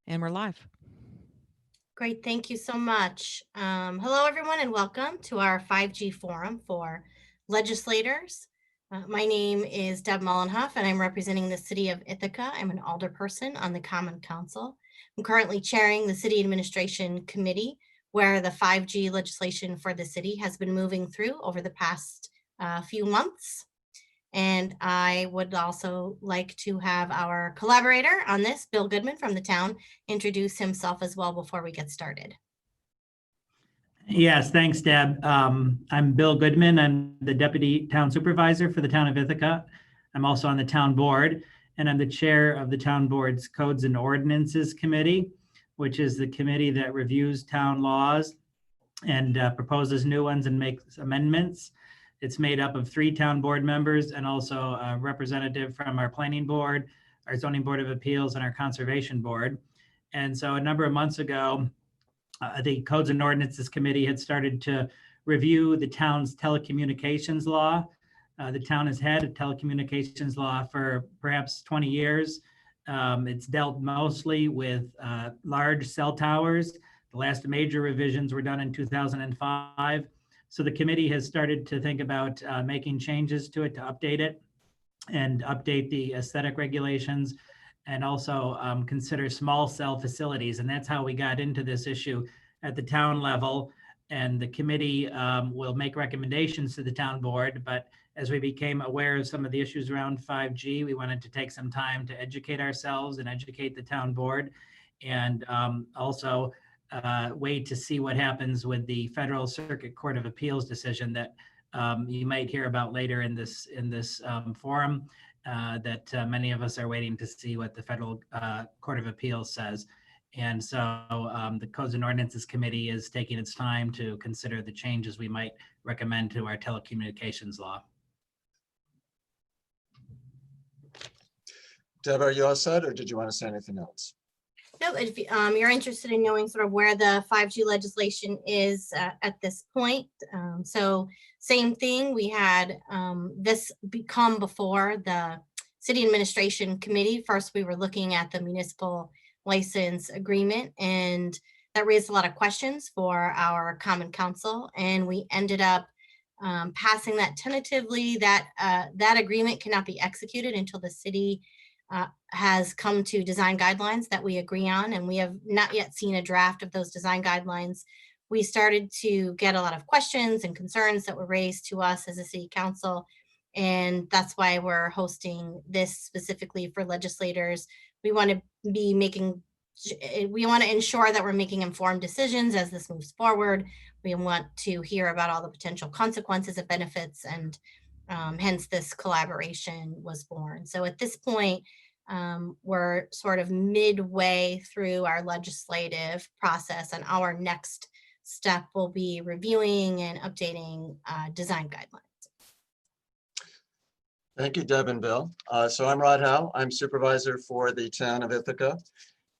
And we're live. Great, thank you so much. Hello, everyone, and welcome to our 5G forum for legislators. My name is Deb Mullenhoff, and I'm representing the city of Ithaca. I'm an alderperson on the Common Council. I'm currently chairing the City Administration Committee, where the 5G legislation for the city has been moving through over the past few months. And I would also like to have our collaborator on this, Bill Goodman from the town, introduce himself as well before we get started. Yes, thanks, Deb. I'm Bill Goodman. I'm the Deputy Town Supervisor for the town of Ithaca. I'm also on the town board, and I'm the chair of the town board's Codes and Ordinances Committee, which is the committee that reviews town laws and proposes new ones and makes amendments. It's made up of 3 town board members and also a representative from our planning board, our zoning board of appeals, and our conservation board. And so a number of months ago, the Codes and Ordinances Committee had started to review the town's telecommunications law. The town has had a telecommunications law for perhaps 20 years. It's dealt mostly with large cell towers. The last major revisions were done in 2005. So the committee has started to think about making changes to it to update it and update the aesthetic regulations and also consider small cell facilities. And that's how we got into this issue at the town level. And the committee will make recommendations to the town board. But as we became aware of some of the issues around 5G, we wanted to take some time to educate ourselves and educate the town board, and also wait to see what happens with the Federal Circuit Court of Appeals decision that you might hear about later in this forum. That many of us are waiting to see what the Federal Court of Appeals says. And so the Codes and Ordinances Committee is taking its time to consider the changes we might recommend to our telecommunications law. Deb, are you all set, or did you want to say anything else? No, if you're interested in knowing sort of where the 5G legislation is at this point. So same thing, we had this come before the City Administration Committee. First, we were looking at the municipal license agreement, and that raised a lot of questions for our Common Council, and we ended up passing that tentatively. That agreement cannot be executed until the city has come to design guidelines that we agree on, and we have not yet seen a draft of those design guidelines. We started to get a lot of questions and concerns that were raised to us as a city council, and that's why we're hosting this specifically for legislators. We want to ensure that we're making informed decisions as this moves forward. We want to hear about all the potential consequences of benefits, and hence this collaboration was born. So at this point, we're sort of midway through our legislative process, and our next step will be reviewing and updating design guidelines. Thank you, Deb and Bill. So I'm Rod Howe. I'm supervisor for the town of Ithaca.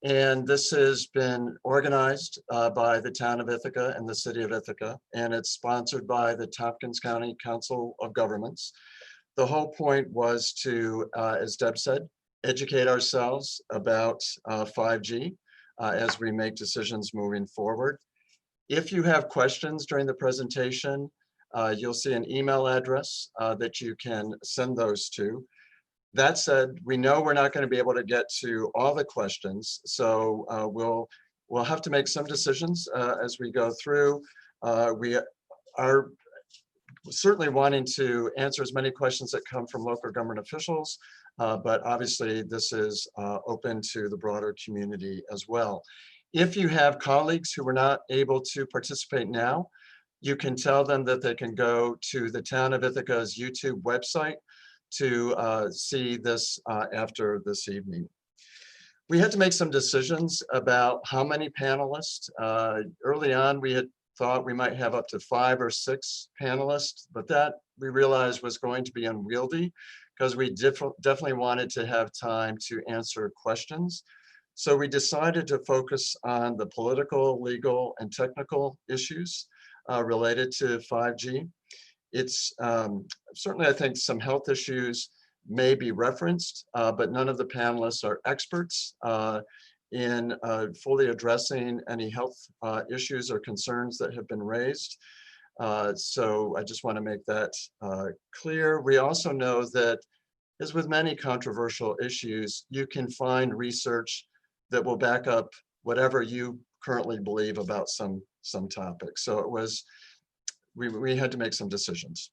And this has been organized by the town of Ithaca and the city of Ithaca, and it's sponsored by the Tompkins County Council of Governments. The whole point was to, as Deb said, educate ourselves about 5G as we make decisions moving forward. If you have questions during the presentation, you'll see an email address that you can send those to. That said, we know we're not going to be able to get to all the questions, so we'll have to make some decisions as we go through. We are certainly wanting to answer as many questions that come from local government officials, but obviously this is open to the broader community as well. If you have colleagues who were not able to participate now, you can tell them that they can go to the Town of Ithaca's YouTube website to see this after this evening. We had to make some decisions about how many panelists. Early on, we had thought we might have up to 5 or 6 panelists, but that we realized was going to be unwieldy because we definitely wanted to have time to answer questions. So we decided to focus on the political, legal, and technical issues related to 5G. It's certainly, I think, some health issues may be referenced, but none of the panelists are experts. in fully addressing any health issues or concerns that have been raised. So I just want to make that clear. We also know that, as with many controversial issues, you can find research that will back up whatever you currently believe about some topic. So it was, we had to make some decisions.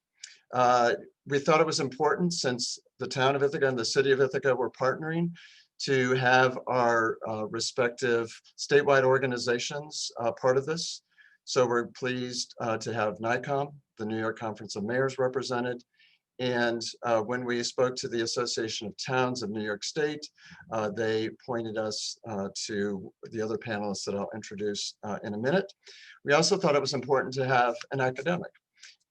We thought it was important, since the town of Ithaca and the city of Ithaca were partnering, to have our respective statewide organizations part of this. So we're pleased to have NICOM, the New York Conference of Mayors, represented. And when we spoke to the Association of Towns of New York State, they pointed us to the other panelists that I'll introduce in a minute. We also thought it was important to have an academic.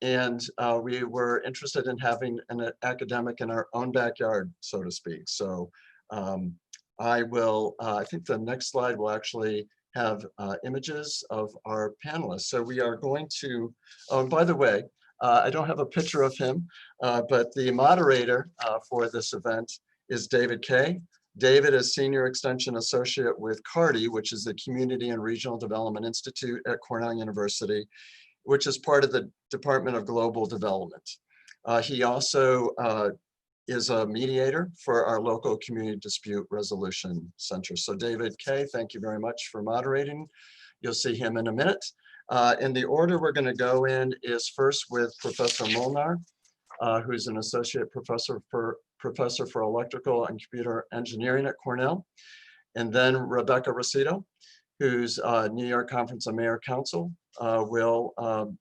And we were interested in having an academic in our own backyard, so to speak. So I think the next slide will actually have images of our panelists. So we are going to, oh, and by the way, I don't have a picture of him, but the moderator for this event is David Kay. David is Senior Extension Associate with CARDI, which is the Community and Regional Development Institute at Cornell University, which is part of the Department of Global Development. He also is a mediator for our local community dispute resolution center. So David Kay, thank you very much for moderating. You'll see him in a minute. And the order we're going to go in is first with Professor Molnar, who's an associate professor for electrical and computer engineering at Cornell. And then Rebecca Rosito, who's New York Conference of Mayor Council, will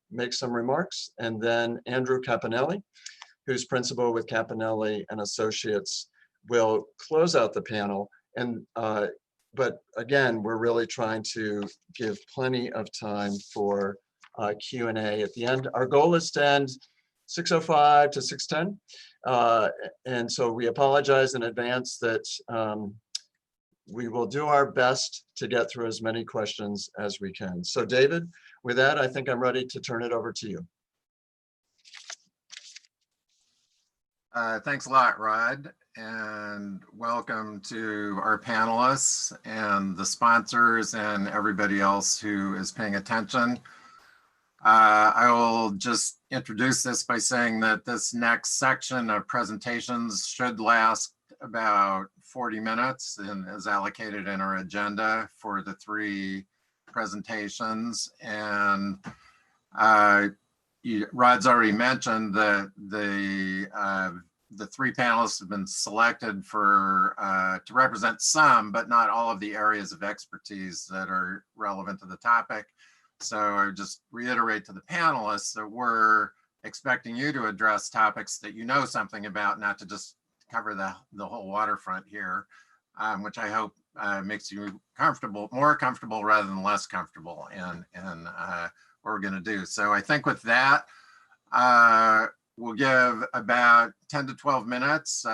make some remarks. And then Andrew Caponelli, who's principal with Caponelli and Associates, will close out the panel. And but again, we're really trying to give plenty of time for Q&A at the end. Our goal is to end 6:05 to 6:10. And so we apologize in advance that we will do our best to get through as many questions as we can. So David, with that, I think I'm ready to turn it over to you. Thanks a lot, Rod, and welcome to our panelists and the sponsors and everybody else who is paying attention. I will just introduce this by saying that this next section of presentations should last about 40 minutes and is allocated in our agenda for the 3 presentations. And Rod's already mentioned that the 3 panelists have been selected for to represent some, but not all of the areas of expertise that are relevant to the topic. So I would just reiterate to the panelists that we're expecting you to address topics that you know something about, not to just cover the whole waterfront here, which I hope makes you more comfortable rather than less comfortable in what we're going to do. So I think with that, we'll give about 10 to 12 minutes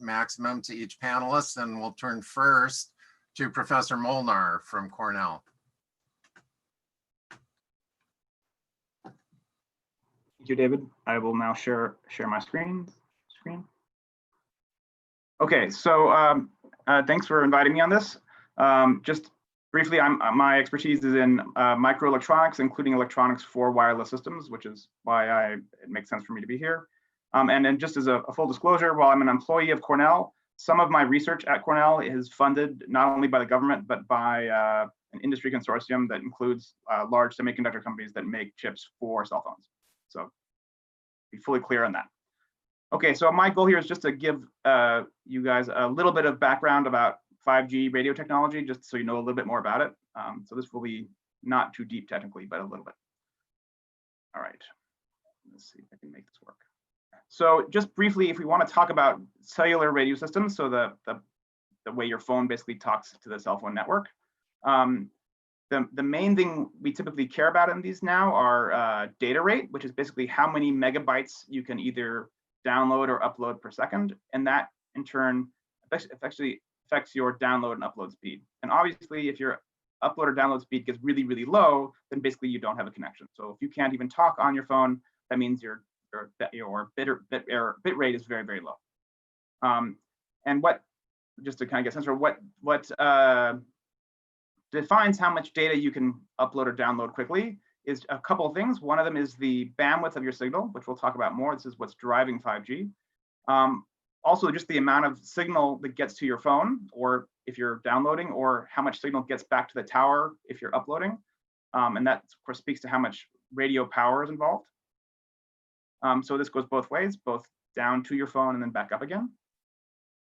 maximum to each panelist, and we'll turn first to Professor Molnar from Cornell. Thank you, David. I will now share my screen. Okay, so thanks for inviting me on this. Just briefly, my expertise is in microelectronics, including electronics for wireless systems, which is why it makes sense for me to be here. And then just as a full disclosure, while I'm an employee of Cornell, some of my research at Cornell is funded not only by the government, but by an industry consortium that includes large semiconductor companies that make chips for cell phones. So be fully clear on that. Okay, so my goal here is just to give you guys a little bit of background about 5G radio technology, just so you know a little bit more about it. So this will be not too deep technically, but a little bit. All right, let's see if I can make this work. So just briefly, if we want to talk about cellular radio systems, so the way your phone basically talks to the cell phone network, the main thing we typically care about in these now are data rate, which is basically how many megabytes you can either download or upload per second, and that in turn actually affects your download and upload speed. And obviously, if your upload or download speed gets really, really low, then basically you don't have a connection. So if you can't even talk on your phone, that means your bit rate is very, very low. And just to kind of get a sense of what defines how much data you can upload or download quickly is a couple of things. One of them is the bandwidth of your signal, which we'll talk about more. This is what's driving 5G. Also, just the amount of signal that gets to your phone, or if you're downloading, or how much signal gets back to the tower if you're uploading. And that, of course, speaks to how much radio power is involved. So this goes both ways, both down to your phone and then back up again.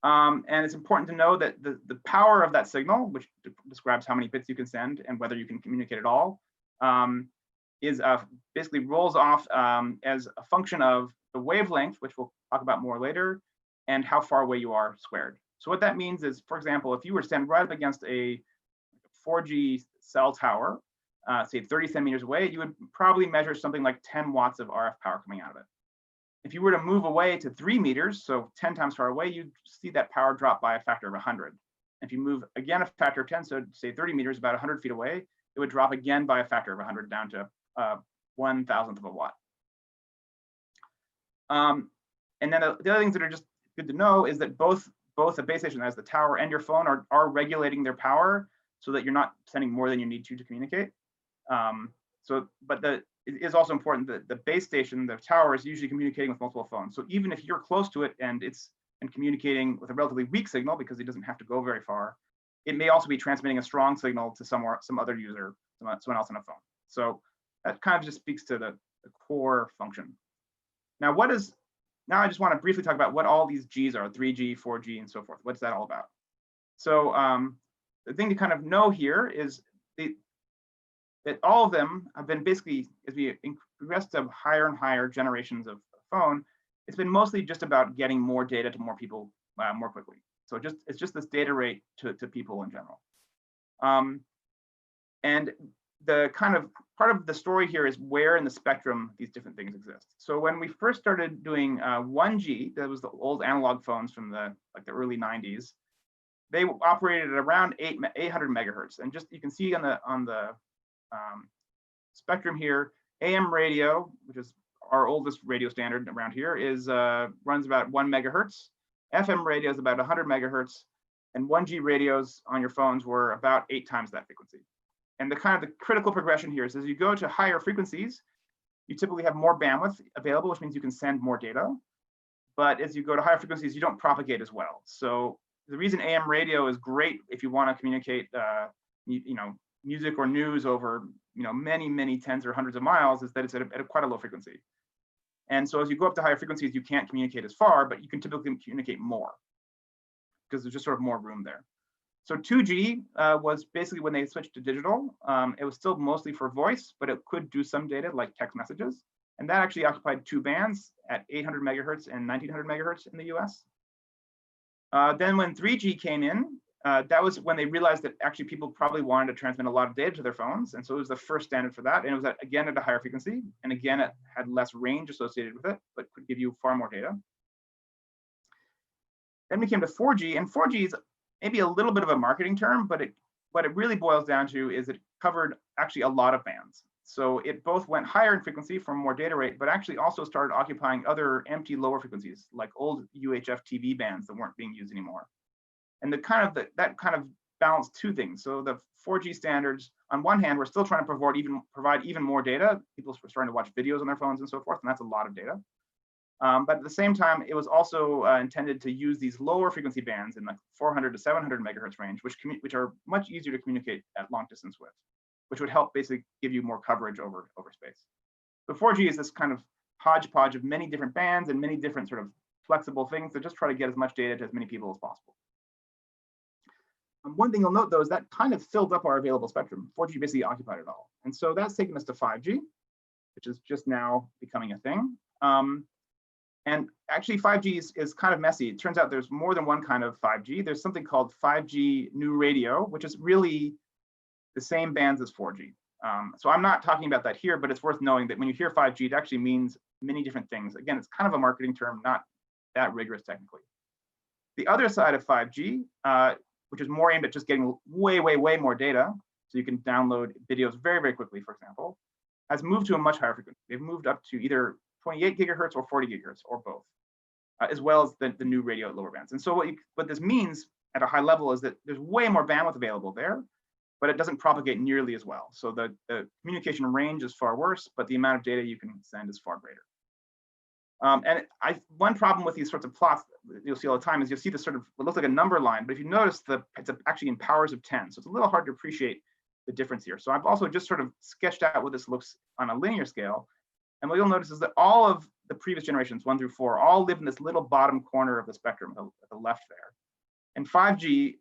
And it's important to know that the power of that signal, which describes how many bits you can send and whether you can communicate at all, is basically rolls off as a function of the wavelength, which we'll talk about more later, and how far away you are squared. So what that means is, for example, if you were to stand right up against a 4G cell tower, say 30 centimeters away, you would probably measure something like 10 watts of RF power coming out of it. If you were to move away to 3 meters, so 10 times far away, you'd see that power drop by a factor of 100. If you move again a factor of 10, so say 30 meters, about 100 feet away, it would drop again by a factor of 100 down to 1,000th of a watt. And then the other things that are just good to know is that both the base station as the tower and your phone are regulating their power so that you're not sending more than you need to communicate. But it is also important that the base station, the tower, is usually communicating with multiple phones. So even if you're close to it and it's communicating with a relatively weak signal, because it doesn't have to go very far, it may also be transmitting a strong signal to some other user, someone else on a phone. So that kind of just speaks to the core function. Now, I just want to briefly talk about what all these Gs are, 3G, 4G, and so forth. What's that all about? So the thing to kind of know here is that all of them have been basically, as we progress to higher and higher generations of phone, it's been mostly just about getting more data to more people more quickly. So it's just this data rate to people in general. And the kind of part of the story here is where in the spectrum these different things exist. So when we first started doing 1G, that was the old analog phones from the early 90s, they operated at around 800 megahertz. And just you can see on the spectrum here, AM radio, which is our oldest radio standard around here, runs about 1 megahertz. FM radio is about 100 megahertz, and 1G radios on your phones were about 8 times that frequency. And the critical progression here is as you go to higher frequencies, you typically have more bandwidth available, which means you can send more data. But as you go to higher frequencies, you don't propagate as well. So the reason AM radio is great if you want to communicate, music or news over, many, many tens or hundreds of miles, is that it's at quite a low frequency. And so as you go up to higher frequencies, you can't communicate as far, but you can typically communicate more because there's just sort of more room there. So 2G was basically when they switched to digital. It was still mostly for voice, but it could do some data like text messages. And that actually occupied 2 bands at 800 megahertz and 1900 megahertz in the US. Then when 3G came in, that was when they realized that actually people probably wanted to transmit a lot of data to their phones. And so it was the first standard for that. And it was again at a higher frequency. And again, it had less range associated with it, but could give you far more data. Then we came to 4G, and 4G is maybe a little bit of a marketing term, but what it really boils down to is it covered actually a lot of bands. So it both went higher in frequency for more data rate, but actually also started occupying other empty lower frequencies, like old UHF TV bands that weren't being used anymore. And that kind of balanced 2 things. So the 4G standards, on one hand, we're still trying to provide even more data. People were starting to watch videos on their phones and so forth, and that's a lot of data. But at the same time, it was also intended to use these lower frequency bands in the 400 to 700 megahertz range, which are much easier to communicate at long distance with, which would help basically give you more coverage over space. So 4G is this kind of hodgepodge of many different bands and many different sort of flexible things to just try to get as much data to as many people as possible. One thing you'll note, though, is that kind of filled up our available spectrum. 4G basically occupied it all. And so that's taken us to 5G, which is just now becoming a thing. And actually 5G is kind of messy. It turns out there's more than one kind of 5G. There's something called 5G new radio, which is really the same bands as 4G. So I'm not talking about that here, but it's worth knowing that when you hear 5G, it actually means many different things. Again, it's kind of a marketing term, not that rigorous technically. The other side of 5G, which is more aimed at just getting way, way, way more data, so you can download videos very, very quickly, for example, has moved to a much higher frequency. They've moved up to either 28 gigahertz or 40 gigahertz, or both, as well as the new radio at lower bands. And so what this means at a high level is that there's way more bandwidth available there, but it doesn't propagate nearly as well. So the communication range is far worse, but the amount of data you can send is far greater. One problem with these sorts of plots you'll see all the time is you'll see this sort of, it looks like a number line, but if you notice it's actually in powers of 10. So it's a little hard to appreciate the difference here. So I've also just sort of sketched out what this looks on a linear scale. And what you'll notice is that all of the previous generations, 1 through 4, all live in this little bottom corner of the spectrum at the left there. And 5G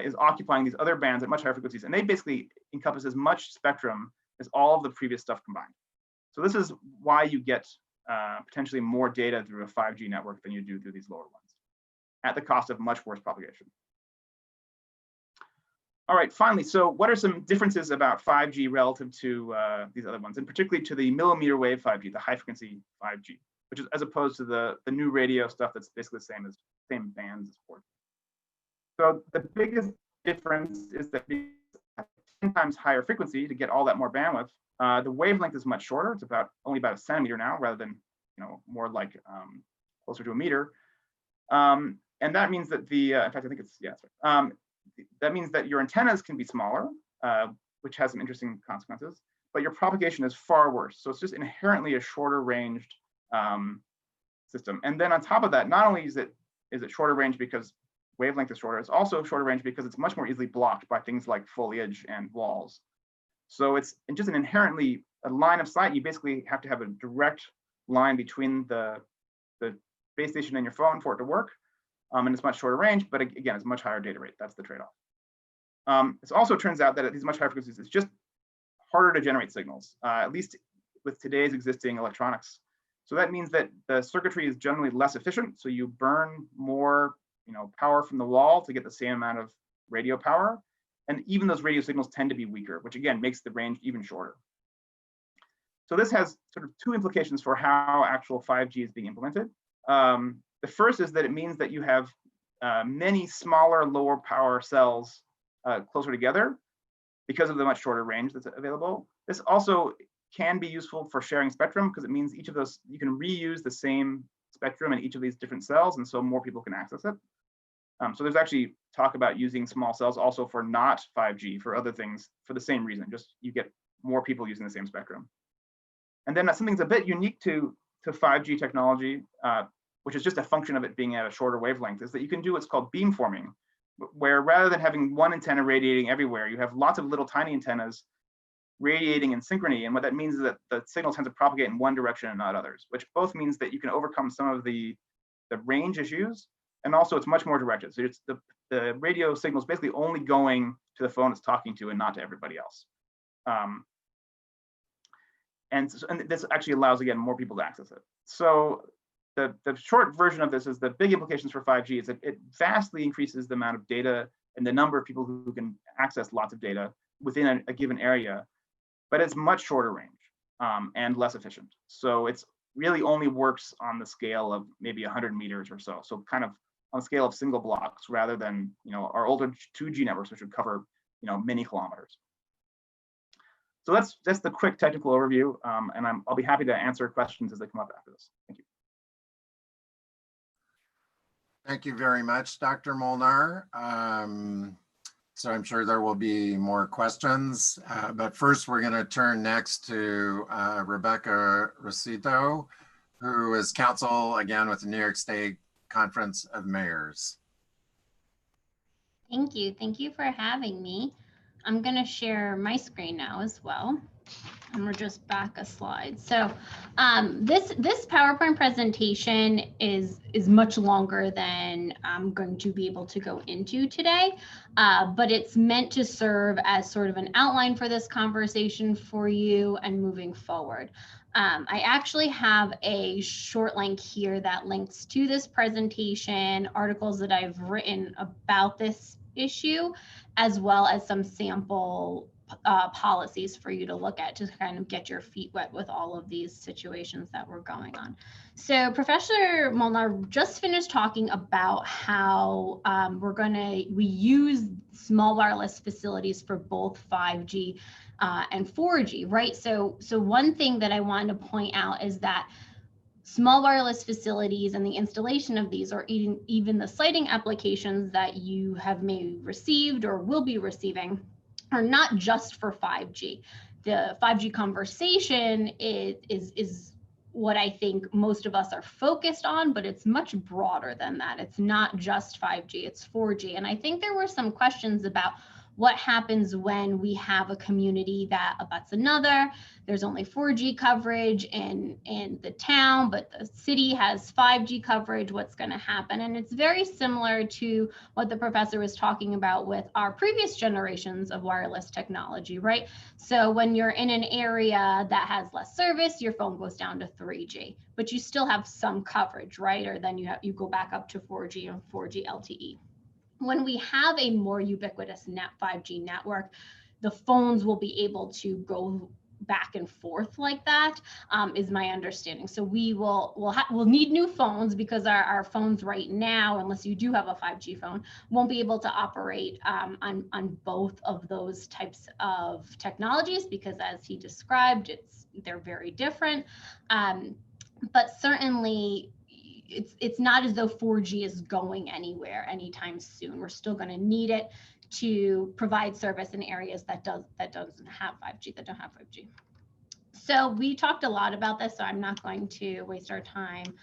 is occupying these other bands at much higher frequencies, and they basically encompass as much spectrum as all of the previous stuff combined. So this is why you get potentially more data through a 5G network than you do through these lower ones, at the cost of much worse propagation. All right, finally, so what are some differences about 5G relative to these other ones, and particularly to the millimeter wave 5G, the high frequency 5G, which is as opposed to the new radio stuff that's basically the same bands as 4G. So the biggest difference is that at 10 times higher frequency to get all that more bandwidth, the wavelength is much shorter. It's only about a centimeter now, rather than more like closer to a meter. And that means that in fact, I think it's that means that your antennas can be smaller, which has some interesting consequences, but your propagation is far worse. So it's just inherently a shorter ranged system. And then on top of that, not only is it shorter range because wavelength is shorter, it's also shorter range because it's much more easily blocked by things like foliage and walls. So it's just an inherently a line of sight. You basically have to have a direct line between the base station and your phone for it to work. And it's much shorter range, but again, it's much higher data rate. That's the trade-off. It also turns out that at these much higher frequencies, it's just harder to generate signals, at least with today's existing electronics. So that means that the circuitry is generally less efficient. So you burn more power from the wall to get the same amount of radio power. And even those radio signals tend to be weaker, which again makes the range even shorter. So this has sort of two implications for how actual 5G is being implemented. The first is that it means that you have many smaller, lower power cells closer together because of the much shorter range that's available. This also can be useful for sharing spectrum because it means each of those, you can reuse the same spectrum in each of these different cells, and so more people can access it. So there's actually talk about using small cells also for not 5G, for other things, for the same reason, just you get more people using the same spectrum. And then something that's a bit unique to 5G technology, which is just a function of it being at a shorter wavelength, is that you can do what's called beamforming, where rather than having one antenna radiating everywhere, you have lots of little tiny antennas radiating in synchrony. And what that means is that the signal tends to propagate in one direction and not others, which both means that you can overcome some of the range issues, and also it's much more directed. So it's the radio signal is basically only going to the phone it's talking to and not to everybody else. And this actually allows, again, more people to access it. So the short version of this is the big implications for 5G is that it vastly increases the amount of data and the number of people who can access lots of data within a given area, but it's much shorter range and less efficient. So it's really only works on the scale of maybe 100 meters or so. So kind of on the scale of single blocks rather than our older 2G networks, which would cover many kilometers. So that's the quick technical overview, and I'll be happy to answer questions as they come up after this. Thank you. Thank you very much, Dr. Molnar. So I'm sure there will be more questions, but first we're going to turn next to Rebecca Rosito, who is counsel again with the New York State Conference of Mayors. Thank you. Thank you for having me. I'm going to share my screen now as well. And we're just back a slide. So this PowerPoint presentation is much longer than I'm going to be able to go into today, but it's meant to serve as sort of an outline for this conversation for you and moving forward. I actually have a short link here that links to this presentation, articles that I've written about this issue, as well as some sample policies for you to look at to kind of get your feet wet with all of these situations that were going on. So Professor Molnar just finished talking about how we use small wireless facilities for both 5G and 4G, right? So one thing that I wanted to point out is that small wireless facilities and the installation of these, or even the siting applications that you have maybe received or will be receiving, are not just for 5G. The 5G conversation is what I think most of us are focused on, but it's much broader than that. It's not just 5G, it's 4G. And I think there were some questions about what happens when we have a community that abuts another. There's only 4G coverage in the town, but the city has 5G coverage. What's going to happen? And it's very similar to what the professor was talking about with our previous generations of wireless technology, right? So when you're in an area that has less service, your phone goes down to 3G, but you still have some coverage, right? Or then you go back up to 4G and 4G LTE. When we have a more ubiquitous 5G network, the phones will be able to go back and forth like that, is my understanding. So we'll need new phones, because our phones right now, unless you do have a 5G phone, won't be able to operate on both of those types of technologies, because as he described, they're very different. But certainly, it's not as though 4G is going anywhere anytime soon. We're still going to need it to provide service in areas that doesn't have 5G, that don't have 5G. So we talked a lot about this, so I'm not going to waste our time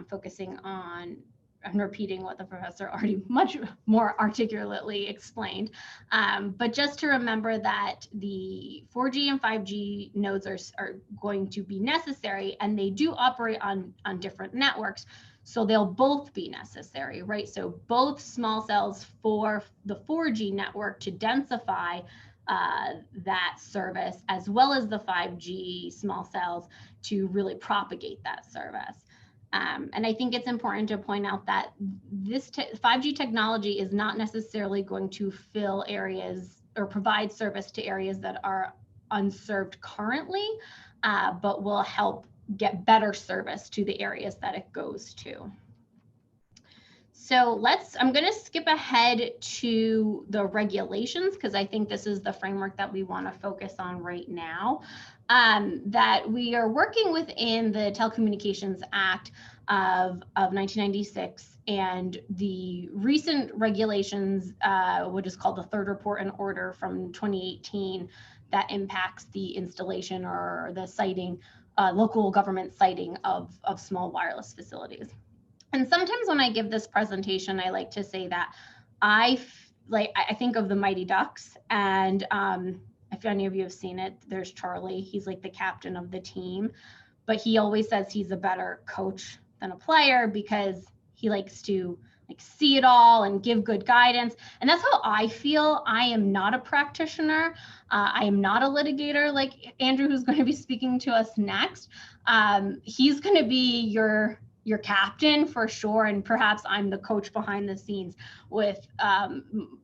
focusing on and repeating what the professor already much more articulately explained. But just to remember that the 4G and 5G nodes are going to be necessary, and they do operate on different networks. So they'll both be necessary, right? So both small cells for the 4G network to densify that service, as well as the 5G small cells to really propagate that service. And I think it's important to point out that this 5G technology is not necessarily going to fill areas or provide service to areas that are unserved currently, but will help get better service to the areas that it goes to. So I'm going to skip ahead to the regulations, because I think this is the framework that we want to focus on right now, that we are working within the Telecommunications Act of 1996 and the recent regulations, what is called the Third Report and Order from 2018, that impacts the installation or the siting, local government siting of small wireless facilities. And sometimes when I give this presentation, I like to say that I think of the Mighty Ducks, and if any of you have seen it, there's Charlie. He's like the captain of the team, but he always says he's a better coach than a player, because he likes to see it all and give good guidance. And that's how I feel. I am not a practitioner. I am not a litigator like Andrew, who's going to be speaking to us next. He's going to be your captain for sure, and perhaps I'm the coach behind the scenes with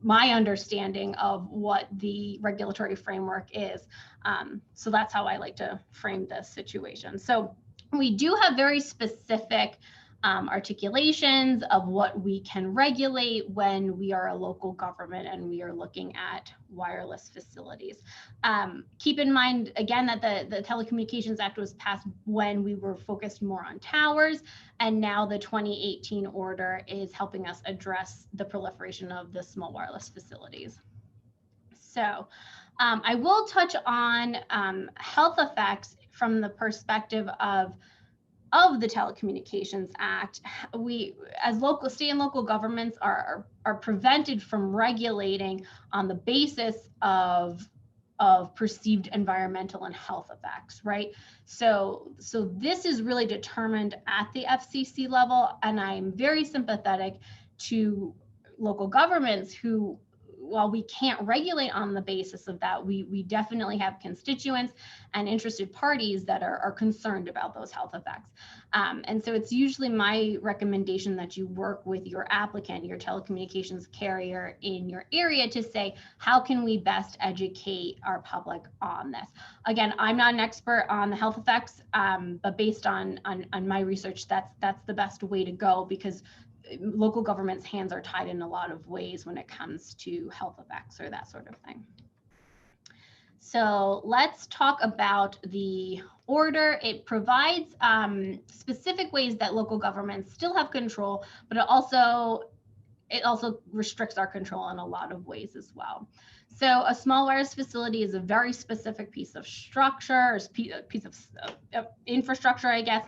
my understanding of what the regulatory framework is. So that's how I like to frame this situation. So we do have very specific articulations of what we can regulate when we are a local government and we are looking at wireless facilities. Keep in mind, again, that the Telecommunications Act was passed when we were focused more on towers, and now the 2018 order is helping us address the proliferation of the small wireless facilities. So I will touch on health effects from the perspective of the Telecommunications Act. We, as state and local governments, are prevented from regulating on the basis of perceived environmental and health effects, right? So this is really determined at the FCC level, and I'm very sympathetic to local governments who, while we can't regulate on the basis of that, we definitely have constituents and interested parties that are concerned about those health effects. And so it's usually my recommendation that you work with your applicant, your telecommunications carrier in your area, to say, how can we best educate our public on this? Again, I'm not an expert on the health effects, but based on my research, that's the best way to go, because local government's hands are tied in a lot of ways when it comes to health effects or that sort of thing. So let's talk about the order. It provides specific ways that local governments still have control, but it also restricts our control in a lot of ways as well. So a small wireless facility is a very specific piece of structure, or piece of infrastructure, I guess.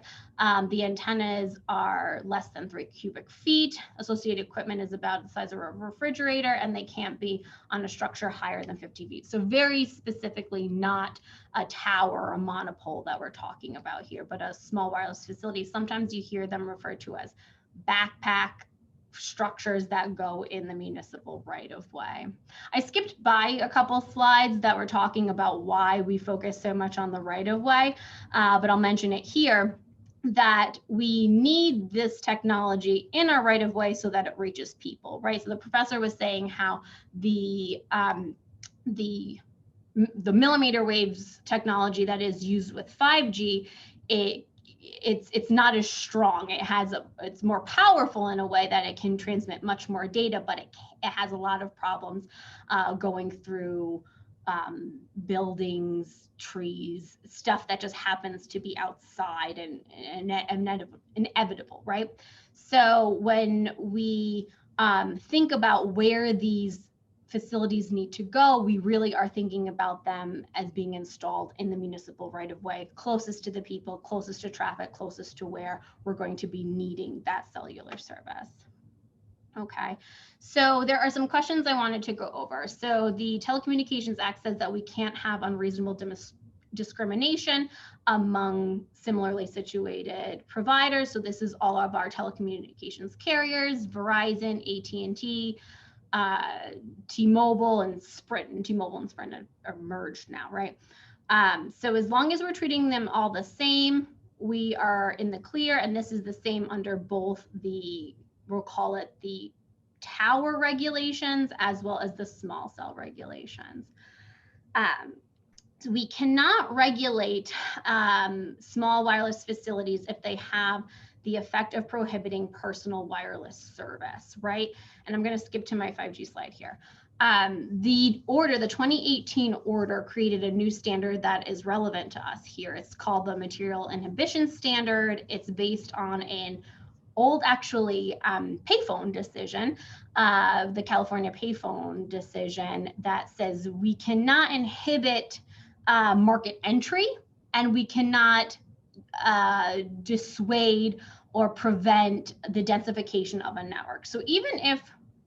The antennas are less than 3 cubic feet. Associated equipment is about the size of a refrigerator, and they can't be on a structure higher than 50 feet. So very specifically not a tower or a monopole that we're talking about here, but a small wireless facility. Sometimes you hear them referred to as backpack structures that go in the municipal right of way. I skipped by a couple slides that were talking about why we focus so much on the right of way, but I'll mention it here, that we need this technology in our right of way so that it reaches people, right? So the professor was saying how the millimeter waves technology that is used with 5G, it's not as strong. It's more powerful in a way that it can transmit much more data, but it has a lot of problems going through buildings, trees, stuff that just happens to be outside and inevitable, right? So when we think about where these facilities need to go, we really are thinking about them as being installed in the municipal right of way, closest to the people, closest to traffic, closest to where we're going to be needing that cellular service. Okay, so there are some questions I wanted to go over. So the Telecommunications Act says that we can't have unreasonable discrimination among similarly situated providers. So this is all of our telecommunications carriers, Verizon, AT&T, T-Mobile and Sprint, and T-Mobile and Sprint are merged now, right? So as long as we're treating them all the same, we are in the clear, and this is the same under both the, we'll call it the tower regulations as well as the small cell regulations. So we cannot regulate small wireless facilities if they have the effect of prohibiting personal wireless service, right? And I'm going to skip to my 5G slide here. The 2018 order created a new standard that is relevant to us here. It's called the Material Inhibition Standard. It's based on an old, actually, payphone decision, the California payphone decision that says we cannot inhibit market entry, and we cannot dissuade or prevent the densification of a network. So even if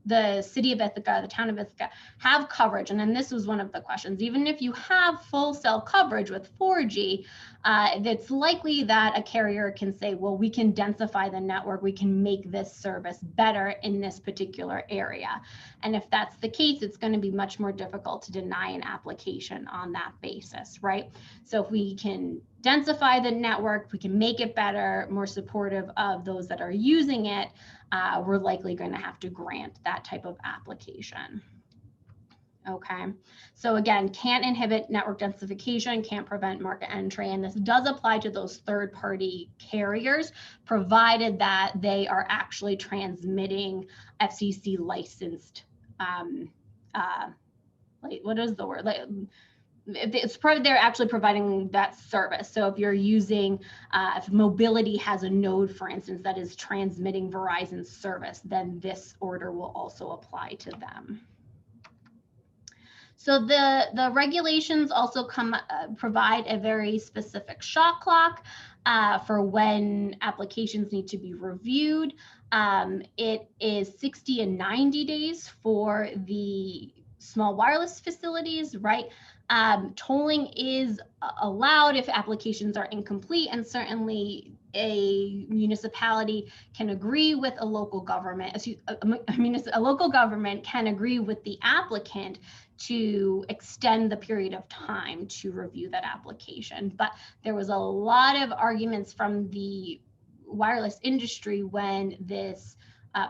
the city of Ithaca, the town of Ithaca have coverage, and then this was one of the questions, even if you have full cell coverage with 4G, it's likely that a carrier can say, well, we can densify the network, we can make this service better in this particular area. And if that's the case, it's going to be much more difficult to deny an application on that basis, right? So if we can densify the network, we can make it better, more supportive of those that are using it, we're likely going to have to grant that type of application. Okay, so again, can't inhibit network densification, can't prevent market entry, and this does apply to those third-party carriers, provided that they are actually transmitting FCC licensed, like, what is the word? Like, it's provided they're actually providing that service. So if you're using, if Mobility has a node, for instance, that is transmitting Verizon's service, then this order will also apply to them. So the regulations also provide a very specific shot clock for when applications need to be reviewed. It is 60 and 90 days for the small wireless facilities, right? Tolling is allowed if applications are incomplete, and certainly a municipality can agree with a local government, a local government can agree with the applicant to extend the period of time to review that application. But there was a lot of arguments from the wireless industry when this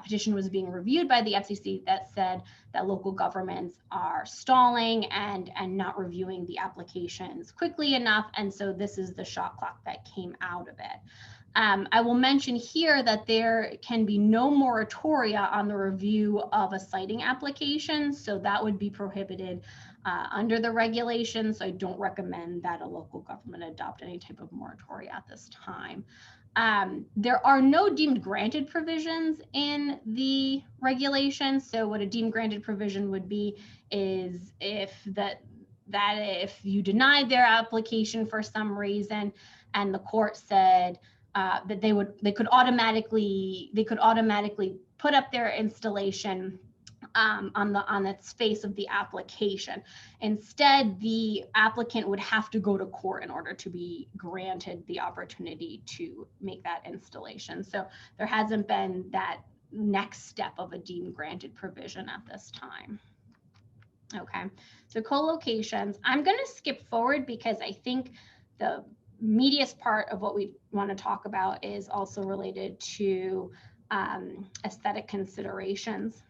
petition was being reviewed by the FCC that said that local governments are stalling and not reviewing the applications quickly enough. And so this is the shot clock that came out of it. I will mention here that there can be no moratoria on the review of a siting application, so that would be prohibited under the regulations. So I don't recommend that a local government adopt any type of moratoria at this time. There are no deemed granted provisions in the regulation. So what a deemed granted provision would be is if if you denied their application for some reason and the court said that they could automatically put up their installation on the face of the application. Instead, the applicant would have to go to court in order to be granted the opportunity to make that installation. So there hasn't been that next step of a deemed granted provision at this time. Okay, so co-locations, I'm going to skip forward because I think the meatiest part of what we want to talk about is also related to aesthetic considerations.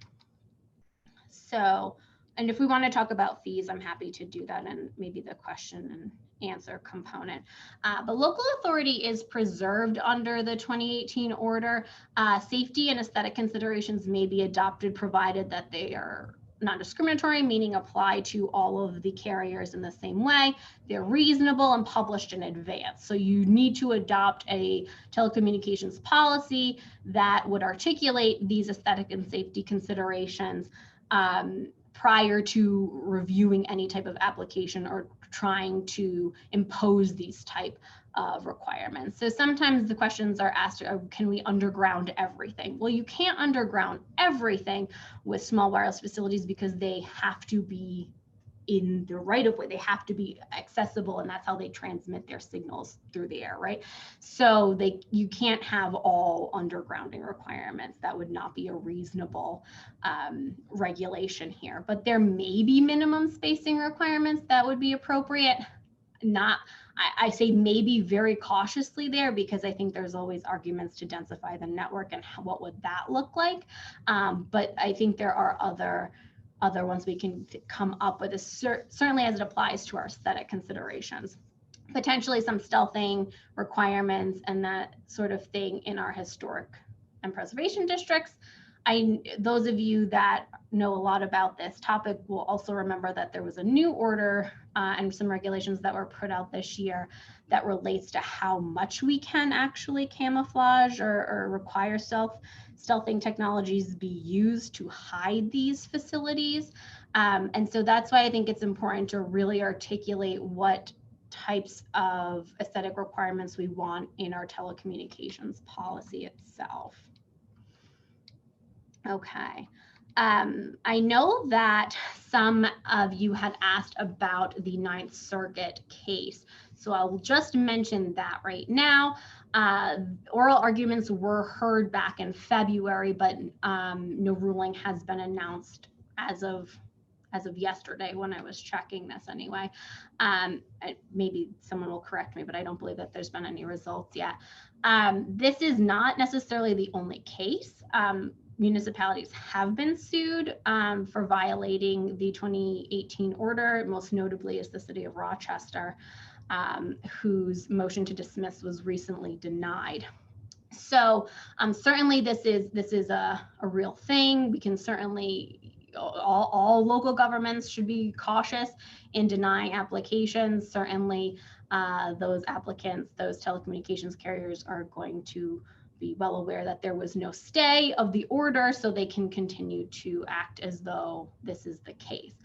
So, and if we want to talk about fees, I'm happy to do that and maybe the question and answer component. But local authority is preserved under the 2018 order. Safety and aesthetic considerations may be adopted provided that they are non-discriminatory, meaning apply to all of the carriers in the same way. They're reasonable and published in advance. So you need to adopt a telecommunications policy that would articulate these aesthetic and safety considerations prior to reviewing any type of application or trying to impose these type of requirements. So sometimes the questions are asked, can we underground everything? Well, you can't underground everything with small wireless facilities because they have to be in the right of way. They have to be accessible, and that's how they transmit their signals through the air, right? So you can't have all undergrounding requirements. That would not be a reasonable regulation here. But there may be minimum spacing requirements that would be appropriate. I say maybe very cautiously there because I think there's always arguments to densify the network and what would that look like. But I think there are other ones we can come up with, certainly as it applies to our aesthetic considerations. Potentially some stealthing requirements and that sort of thing in our historic and preservation districts. Those of you that know a lot about this topic will also remember that there was a new order and some regulations that were put out this year that relates to how much we can actually camouflage or require stealthing technologies be used to hide these facilities. And so that's why I think it's important to really articulate what types of aesthetic requirements we want in our telecommunications policy itself. Okay. I know that some of you had asked about the Ninth Circuit case. So I'll just mention that right now. Oral arguments were heard back in February, but no ruling has been announced as of yesterday when I was checking this anyway. Maybe someone will correct me, but I don't believe that there's been any results yet. This is not necessarily the only case. Municipalities have been sued for violating the 2018 order. Most notably is the city of Rochester, whose motion to dismiss was recently denied. So certainly this is a real thing. We can certainly, all local governments should be cautious in denying applications. Certainly those applicants, those telecommunications carriers are going to be well aware that there was no stay of the order, so they can continue to act as though this is the case.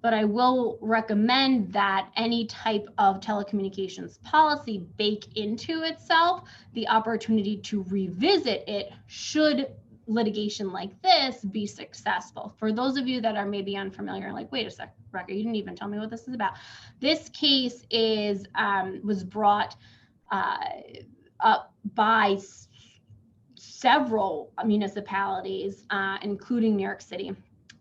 But I will recommend that any type of telecommunications policy bake into itself the opportunity to revisit it should litigation like this be successful. For those of you that are maybe unfamiliar, like, wait a sec, Rebecca, you didn't even tell me what this is about. This case was brought up by several municipalities, including New York City,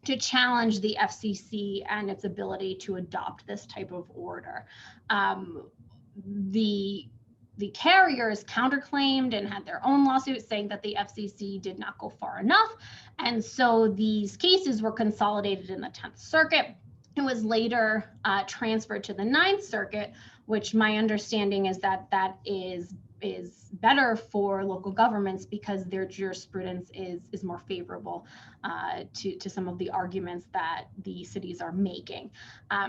to challenge the FCC and its ability to adopt this type of order. The carriers counterclaimed and had their own lawsuits saying that the FCC did not go far enough. And so these cases were consolidated in the 10th Circuit. It was later transferred to the 9th Circuit, which my understanding is that that is better for local governments because their jurisprudence is more favorable to some of the arguments that the cities are making.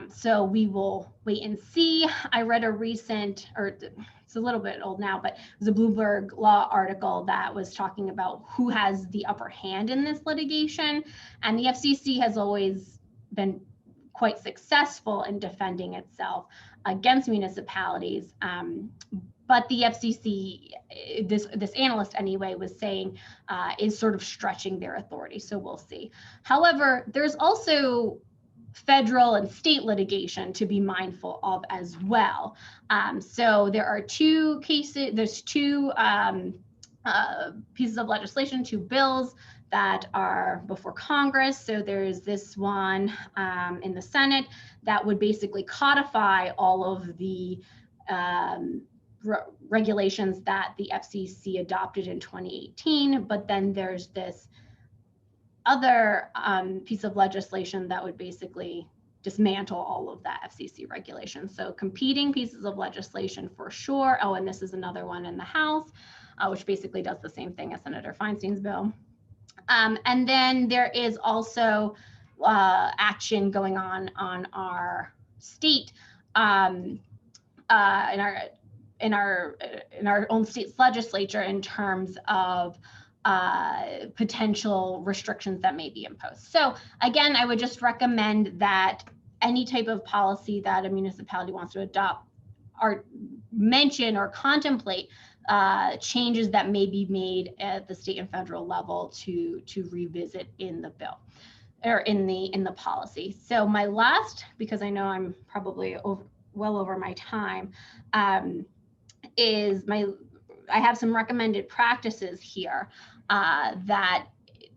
So we will wait and see. I read a recent, or it's a little bit old now, but it was a Bloomberg Law article that was talking about who has the upper hand in this litigation. And the FCC has always been quite successful in defending itself against municipalities. But the FCC, this analyst anyway, was saying is sort of stretching their authority. So we'll see. However, there's also federal and state litigation to be mindful of as well. So there are two cases, there's two pieces of legislation, two bills that are before Congress. So there's this one in the Senate that would basically codify all of the regulations that the FCC adopted in 2018. But then there's this other piece of legislation that would basically dismantle all of that FCC regulation. So competing pieces of legislation for sure. Oh, and this is another one in the House, which basically does the same thing as Senator Feinstein's bill. And then there is also action going on our state, in our own state's legislature in terms of potential restrictions that may be imposed. So again, I would just recommend that any type of policy that a municipality wants to adopt or mention or contemplate changes that may be made at the state and federal level to revisit in the bill or in the policy. So my last, because I know I'm probably well over my time, is I have some recommended practices here that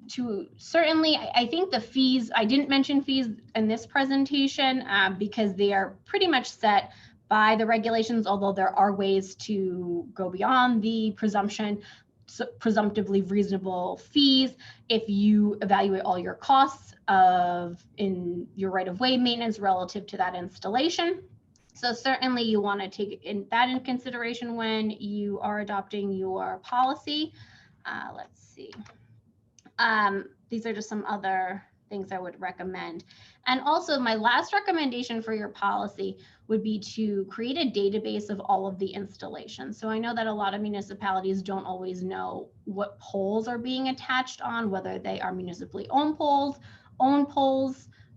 to certainly, I think the fees, I didn't mention fees in this presentation because they are pretty much set by the regulations, although there are ways to go beyond the presumptively reasonable fees if you evaluate all your costs in your right-of-way maintenance relative to that installation. So certainly you want to take that in consideration when you are adopting your policy. Let's see. These are just some other things I would recommend. And also my last recommendation for your policy would be to create a database of all of the installations. So I know that a lot of municipalities don't always know what poles are being attached on, whether they are municipally owned poles,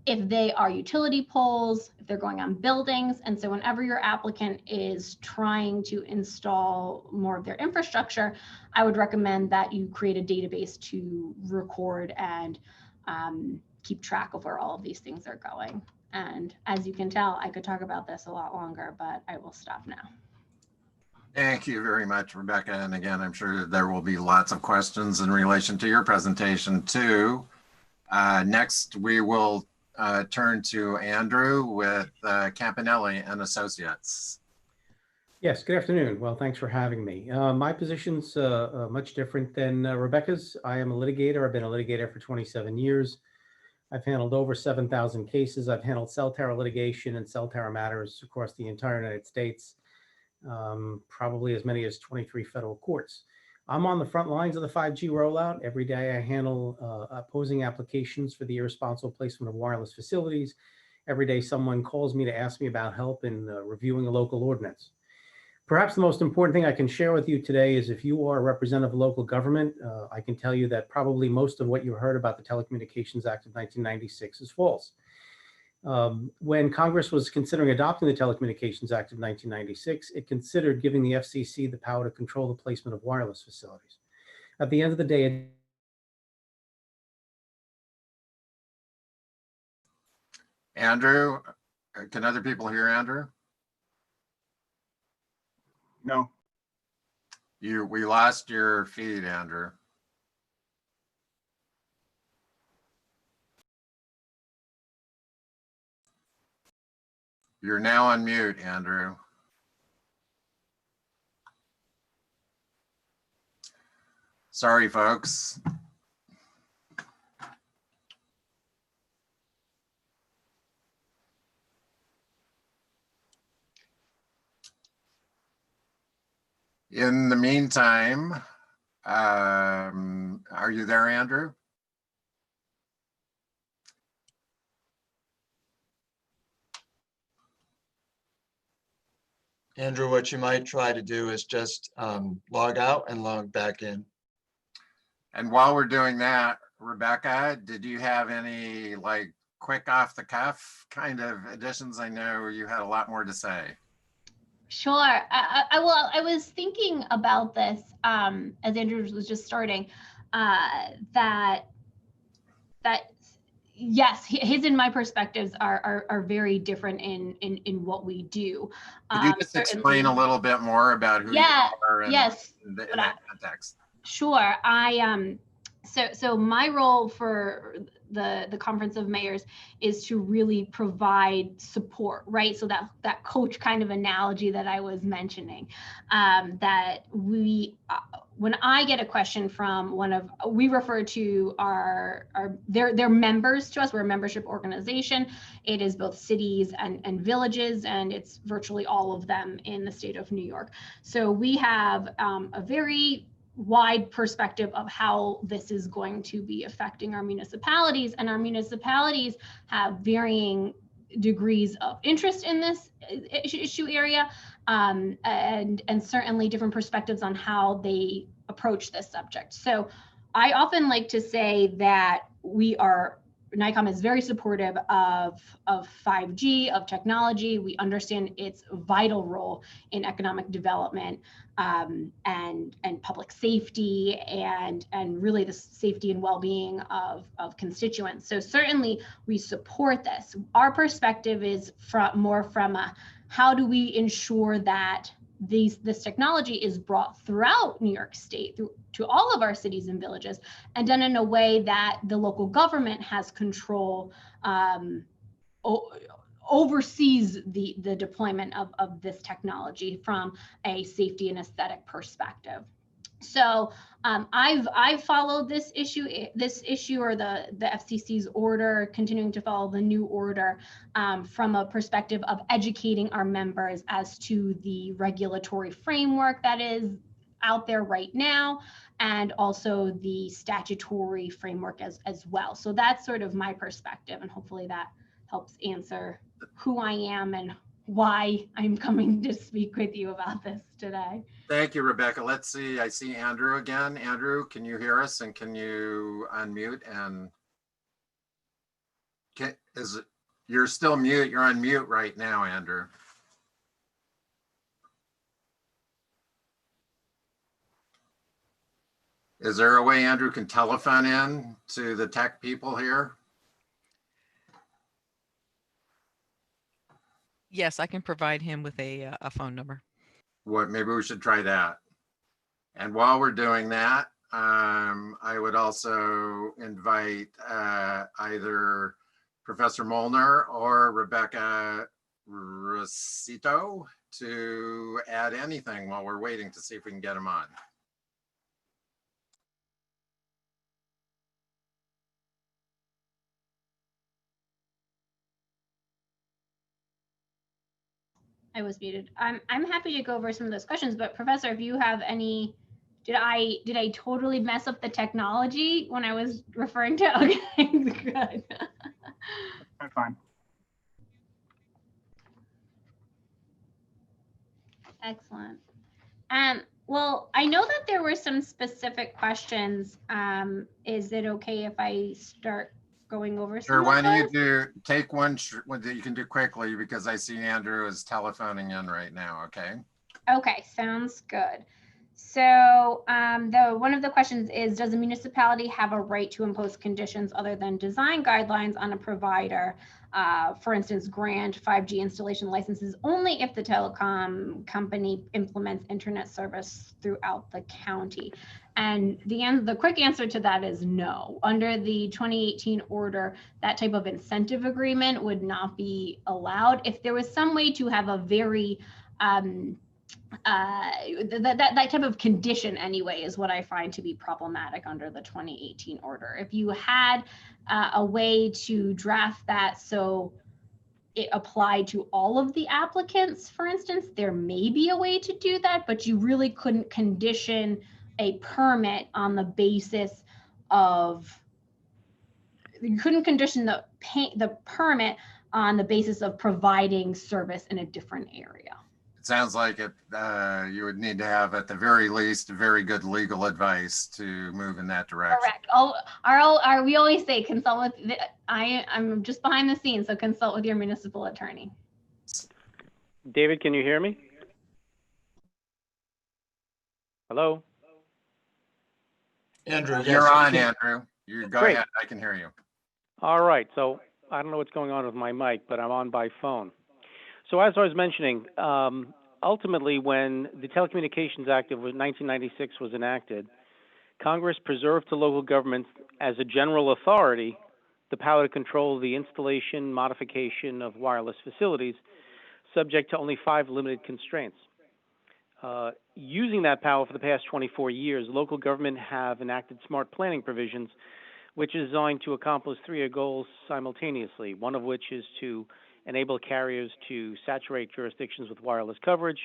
if they are utility poles, if they're going on buildings. And so whenever your applicant is trying to install more of their infrastructure, I would recommend that you create a database to record and keep track of where all of these things are going. And as you can tell, I could talk about this a lot longer, but I will stop now. Thank you very much, Rebecca. And again, I'm sure there will be lots of questions in relation to your presentation too. Next, we will turn to Andrew with Campanelli and Associates. Yes, good afternoon. Well, thanks for having me. My position's much different than Rebecca's. I am a litigator. I've been a litigator for 27 years. I've handled over 7,000 cases. I've handled cell tower litigation and cell tower matters across the entire United States, probably as many as 23 federal courts. I'm on the front lines of the 5G rollout. Every day I handle opposing applications for the irresponsible placement of wireless facilities. Every day someone calls me to ask me about help in reviewing a local ordinance. Perhaps the most important thing I can share with you today is if you are a representative of local government, I can tell you that probably most of what you heard about the Telecommunications Act of 1996 is false. When Congress was considering adopting the Telecommunications Act of 1996, it considered giving the FCC the power to control the placement of wireless facilities. At the end of the day, Andrew, can other people hear Andrew? No. We lost your feed, Andrew. You're now on mute, Andrew. Sorry, folks. In the meantime, are you there, Andrew? Andrew, what you might try to do is just log out and log back in. And while we're doing that, Rebecca, did you have any like quick off the cuff kind of additions? I know you had a lot more to say. Sure. I was thinking about this as Andrew was just starting, that yes, his and my perspectives are very different in what we do. Could you just explain a little bit more about who you are in, yes, in that context? Sure. So my role for the Conference of Mayors is to really provide support, right? So that coach kind of analogy that I was mentioning, that we, when I get a question from we refer to their members to us. We're a membership organization. It is both cities and villages, and it's virtually all of them in the state of New York. So we have a very wide perspective of how this is going to be affecting our municipalities, and our municipalities have varying degrees of interest in this issue area, and certainly different perspectives on how they approach this subject. So I often like to say that NICOM is very supportive of 5G, of technology. We understand its vital role in economic development, and public safety, and really the safety and well-being of constituents. So certainly we support this. Our perspective is more from a, how do we ensure that this technology is brought throughout New York State, to all of our cities and villages, and done in a way that the local government has control, oversees the deployment of this technology from a safety and aesthetic perspective. So I've followed this issue or the FCC's order, continuing to follow the new order from a perspective of educating our members as to the regulatory framework that is out there right now, and also the statutory framework as well. So that's sort of my perspective, and hopefully that helps answer who I am and why I'm coming to speak with you about this today. Thank you, Rebecca. Let's see. I see Andrew again. Andrew, can you hear us, and can you unmute? And you're still mute? You're on mute right now, Andrew. Is there a way Andrew can telephone in to the tech people here? Yes, I can provide him with a phone number. Maybe we should try that. And while we're doing that, I would also invite either Professor Molnar or Rebecca Rosito to add anything while we're waiting to see if we can get them on. I was muted. I'm happy to go over some of those questions, but Professor, if you have any, did I totally mess up the technology when I was referring to? Okay, good. I'm fine. Excellent. Well, I know that there were some specific questions. Is it okay if I start going over some? Sure. Why don't you take one that you can do quickly, because I see Andrew is telephoning in right now. Okay. Okay, sounds good. So one of the questions is, does a municipality have a right to impose conditions other than design guidelines on a provider? For instance, grant 5G installation licenses only if the telecom company implements internet service throughout the county. And the quick answer to that is no. Under the 2018 order, that type of incentive agreement would not be allowed. If there was some way to have a very that type of condition anyway is what I find to be problematic under the 2018 order. If you had a way to draft that so it applied to all of the applicants, for instance, there may be a way to do that, but you really couldn't condition a permit on the basis of, you couldn't condition the permit on the basis of providing service in a different area. It sounds like you would need to have, at the very least, very good legal advice to move in that direction. Correct. We always say consult with, I'm just behind the scenes, so consult with your municipal attorney. David, can you hear me? Hello? Andrew, yes. You're on, we can- Andrew. You go Great. ahead. I can hear you. All right, so I don't know what's going on with my mic, but I'm on by phone. So as I was mentioning, ultimately when the Telecommunications Act of 1996 was enacted, Congress preserved to local governments as a general authority the power to control the installation, modification of wireless facilities, subject to only 5 limited constraints. Using that power for the past 24 years, local government have enacted smart planning provisions, which is designed to accomplish 3 goals simultaneously, one of which is to enable carriers to saturate jurisdictions with wireless coverage.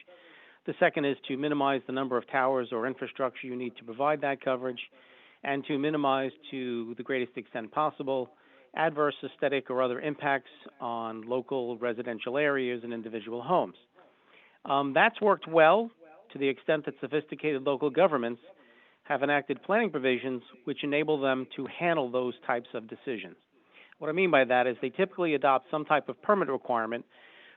The second is to minimize the number of towers or infrastructure you need to provide that coverage, and to minimize to the greatest extent possible adverse aesthetic or other impacts on local residential areas and individual homes. That's worked well to the extent that sophisticated local governments have enacted planning provisions which enable them to handle those types of decisions. What I mean by that is they typically adopt some type of permit requirement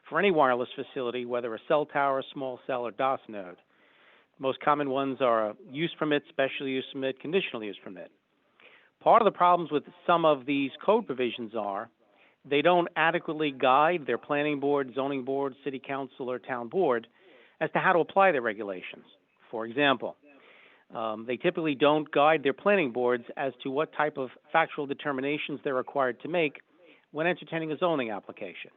for any wireless facility, whether a cell tower, small cell, or DOS node. The most common ones are a use permit, special use permit, conditional use permit. Part of the problems with some of these code provisions are they don't adequately guide their planning board, zoning board, city council, or town board as to how to apply their regulations. For example, they typically don't guide their planning boards as to what type of factual determinations they're required to make when entertaining a zoning application.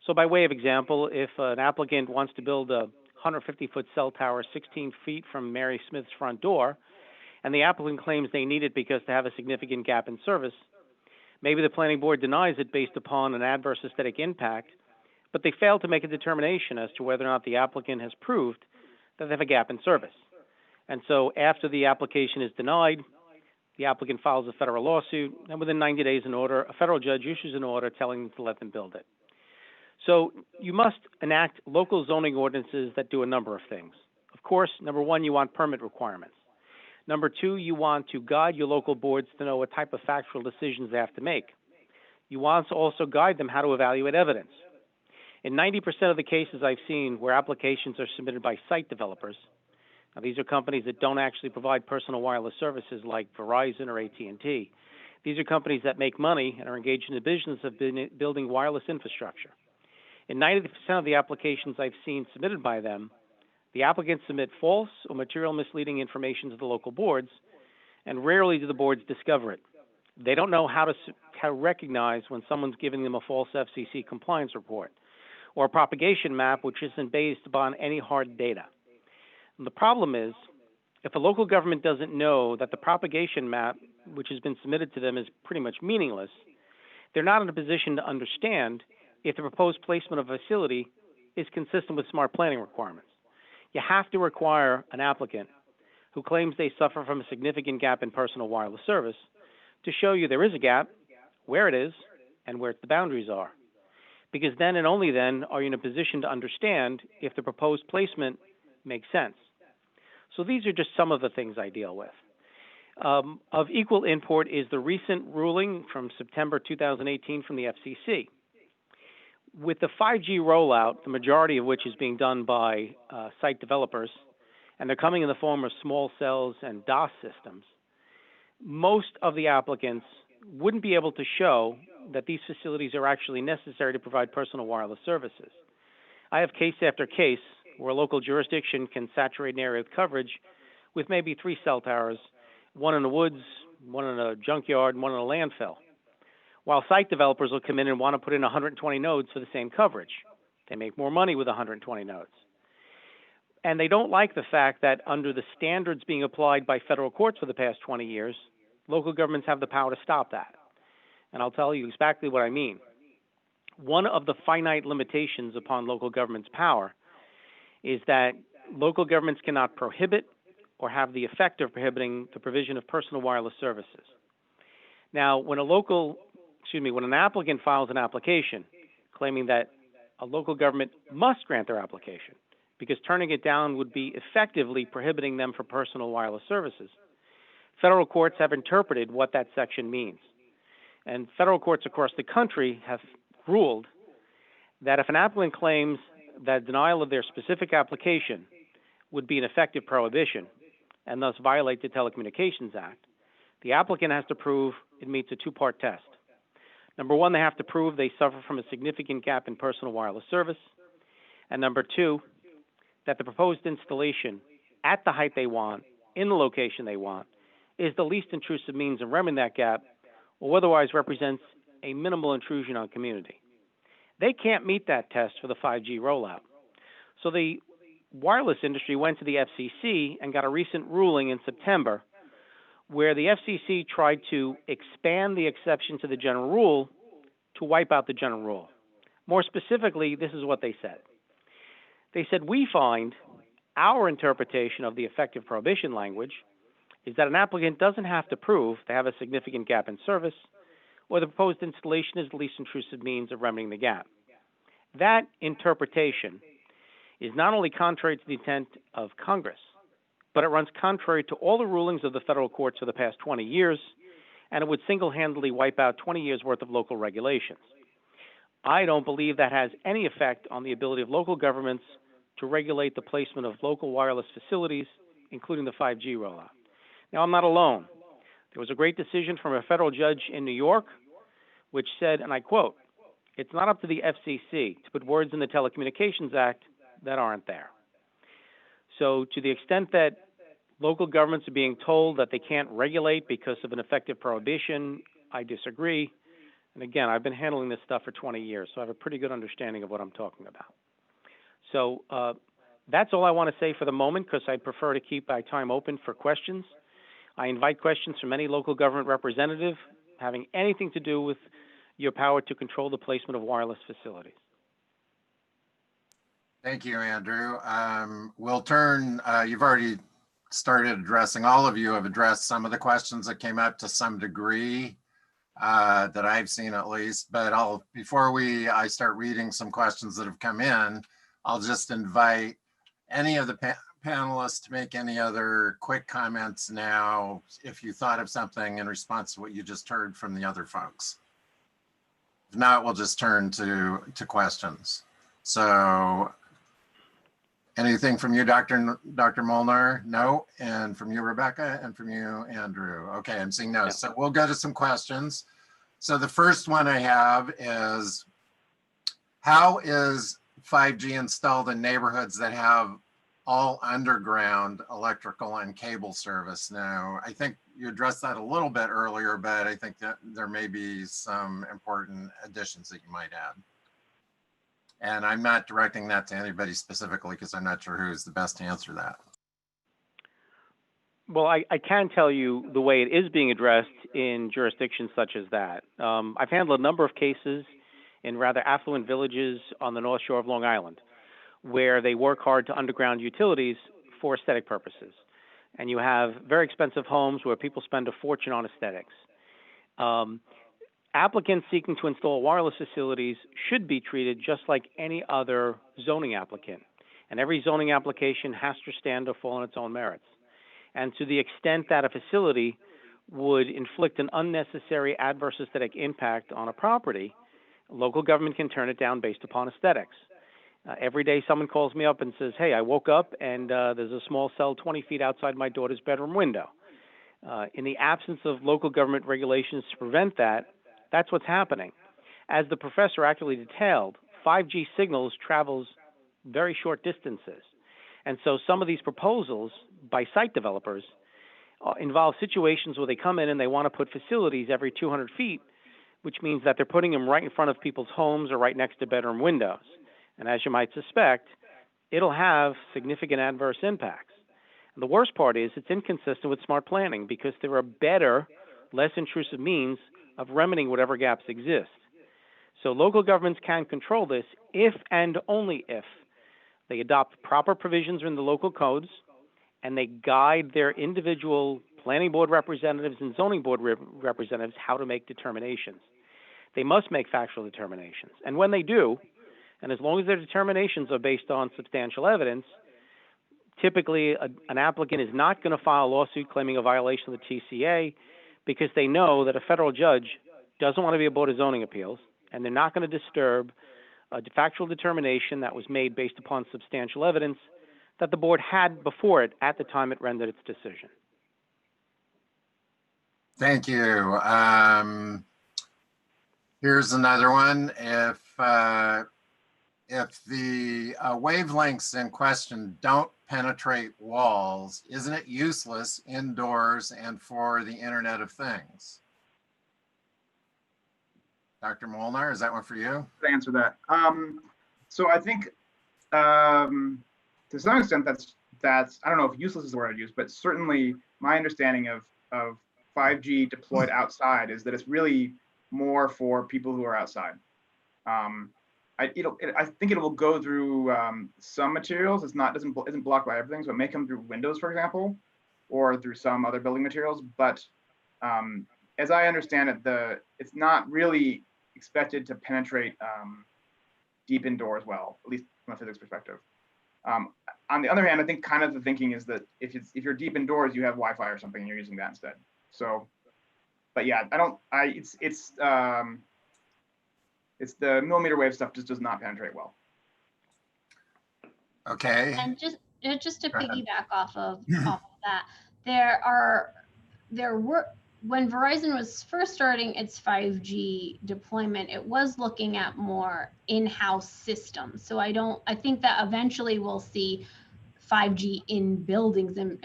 So by way of example, if an applicant wants to build a 150-foot cell tower 16 feet from Mary Smith's front door, and the applicant claims they need it because they have a significant gap in service, maybe the planning board denies it based upon an adverse aesthetic impact, but they fail to make a determination as to whether or not the applicant has proved that they have a gap in service. And so after the application is denied, the applicant files a federal lawsuit, and within 90 days a federal judge issues an order telling them to let them build it. So you must enact local zoning ordinances that do a number of things. Of course, number one, you want permit requirements. Number two, you want to guide your local boards to know what type of factual decisions they have to make. You want to also guide them how to evaluate evidence. In 90% of the cases I've seen where applications are submitted by site developers, now these are companies that don't actually provide personal wireless services like Verizon or AT&T. These are companies that make money and are engaged in the business of building wireless infrastructure. In 90% of the applications I've seen submitted by them, the applicants submit false or material misleading information to the local boards, and rarely do the boards discover it. They don't know how to recognize when someone's giving them a false FCC compliance report or a propagation map which isn't based upon any hard data. And the problem is, if a local government doesn't know that the propagation map which has been submitted to them is pretty much meaningless, they're not in a position to understand if the proposed placement of a facility is consistent with smart planning requirements. You have to require an applicant who claims they suffer from a significant gap in personal wireless service to show you there is a gap, where it is, and where the boundaries are. Because then and only then are you in a position to understand if the proposed placement makes sense. So these are just some of the things I deal with. Of equal import is the recent ruling from September 2018 from the FCC. With the 5G rollout, the majority of which is being done by site developers, and they're coming in the form of small cells and DOS systems, most of the applicants wouldn't be able to show that these facilities are actually necessary to provide personal wireless services. I have case after case where a local jurisdiction can saturate an area with coverage with maybe 3 cell towers, one in the woods, one in a junkyard, and one in a landfill, while site developers will come in and want to put in 120 nodes for the same coverage. They make more money with 120 nodes. And they don't like the fact that under the standards being applied by federal courts for the past 20 years, local governments have the power to stop that. And I'll tell you exactly what I mean. one of the finite limitations upon local government's power is that local governments cannot prohibit or have the effect of prohibiting the provision of personal wireless services. Now, when an applicant files an application claiming that a local government must grant their application because turning it down would be effectively prohibiting them from personal wireless services, federal courts have interpreted what that section means. And federal courts across the country have ruled that if an applicant claims that denial of their specific application would be an effective prohibition and thus violate the Telecommunications Act, the applicant has to prove it meets a two-part test. Number one, they have to prove they suffer from a significant gap in personal wireless service. And number two, that the proposed installation at the height they want, in the location they want, is the least intrusive means of remedying that gap or otherwise represents a minimal intrusion on community. They can't meet that test for the 5G rollout. So the wireless industry went to the FCC and got a recent ruling in September where the FCC tried to expand the exception to the general rule to wipe out the general rule. More specifically, this is what they said. They said, we find our interpretation of the effective prohibition language is that an applicant doesn't have to prove they have a significant gap in service or the proposed installation is the least intrusive means of remedying the gap. That interpretation is not only contrary to the intent of Congress, but it runs contrary to all the rulings of the federal courts for the past 20 years, and it would single-handedly wipe out 20 years' worth of local regulations. I don't believe that has any effect on the ability of local governments to regulate the placement of local wireless facilities, including the 5G rollout. Now, I'm not alone. There was a great decision from a federal judge in New York, which said, and I quote, "It's not up to the FCC to put words in the Telecommunications Act that aren't there." So to the extent that local governments are being told that they can't regulate because of an effective prohibition, I disagree. And again, I've been handling this stuff for 20 years, so I have a pretty good understanding of what I'm talking about. So that's all I want to say for the moment, because I prefer to keep my time open for questions. I invite questions from any local government representative having anything to do with your power to control the placement of wireless facilities. Thank you, Andrew. We'll turn, you've already started addressing, all of you have addressed some of the questions that came up to some degree that I've seen at least, but before I start reading some questions that have come in, I'll just invite any of the panelists to make any other quick comments now, if you thought of something in response to what you just heard from the other folks. If not, we'll just turn to questions. So anything from you, Dr. Molnar? No. And from you, Rebecca? And from you, Andrew? Okay, I'm seeing no. So we'll go to some questions. So the first one I have is, how is 5G installed in neighborhoods that have all underground electrical and cable service? Now, I think you addressed that a little bit earlier, but I think that there may be some important additions that you might add. And I'm not directing that to anybody specifically because I'm not sure who's the best to answer that. Well, I can tell you the way it is being addressed in jurisdictions such as that. I've handled a number of cases in rather affluent villages on the North Shore of Long Island, where they work hard to underground utilities for aesthetic purposes. And you have very expensive homes where people spend a fortune on aesthetics. Applicants seeking to install wireless facilities should be treated just like any other zoning applicant. And every zoning application has to stand or fall on its own merits. And to the extent that a facility would inflict an unnecessary adverse aesthetic impact on a property, local government can turn it down based upon aesthetics. Every day someone calls me up and says, hey, I woke up and there's a small cell 20 feet outside my daughter's bedroom window. In the absence of local government regulations to prevent that, that's what's happening. As the professor accurately detailed, 5G signals travels very short distances. And so some of these proposals by site developers involve situations where they come in and they want to put facilities every 200 feet, which means that they're putting them right in front of people's homes or right next to bedroom windows. And as you might suspect, it'll have significant adverse impacts. And the worst part is it's inconsistent with smart planning because there are better, less intrusive means of remedying whatever gaps exist. So local governments can control this if and only if they adopt proper provisions in the local codes and they guide their individual planning board representatives and zoning board representatives how to make determinations. They must make factual determinations. And when they do, and as long as their determinations are based on substantial evidence, typically an applicant is not going to file a lawsuit claiming a violation of the TCA because they know that a federal judge doesn't want to be a board of zoning appeals, and they're not going to disturb a factual determination that was made based upon substantial evidence that the board had before it at the time it rendered its decision. Thank you. Here's another one. If the wavelengths in question don't penetrate walls, isn't it useless indoors and for the Internet of Things? Dr. Molnar, is that one for you? To answer that. So I think to some extent that's I don't know if useless is the word I'd use, but certainly my understanding of 5G deployed outside is that it's really more for people who are outside. I think it will go through some materials. Isn't blocked by everything, so it may come through windows, for example, or through some other building materials. But as I understand it, it's not really expected to penetrate deep indoors well, at least from a physics perspective. On the other hand, I think kind of the thinking is that if you're deep indoors, you have Wi-Fi or something, and you're using that instead. So, but yeah, it's the millimeter wave stuff just does not penetrate well. Okay. And just to Go ahead. piggyback off of that, when Verizon was first starting its 5G deployment, it was looking at more in-house systems. So I think that eventually we'll see 5G in buildings, and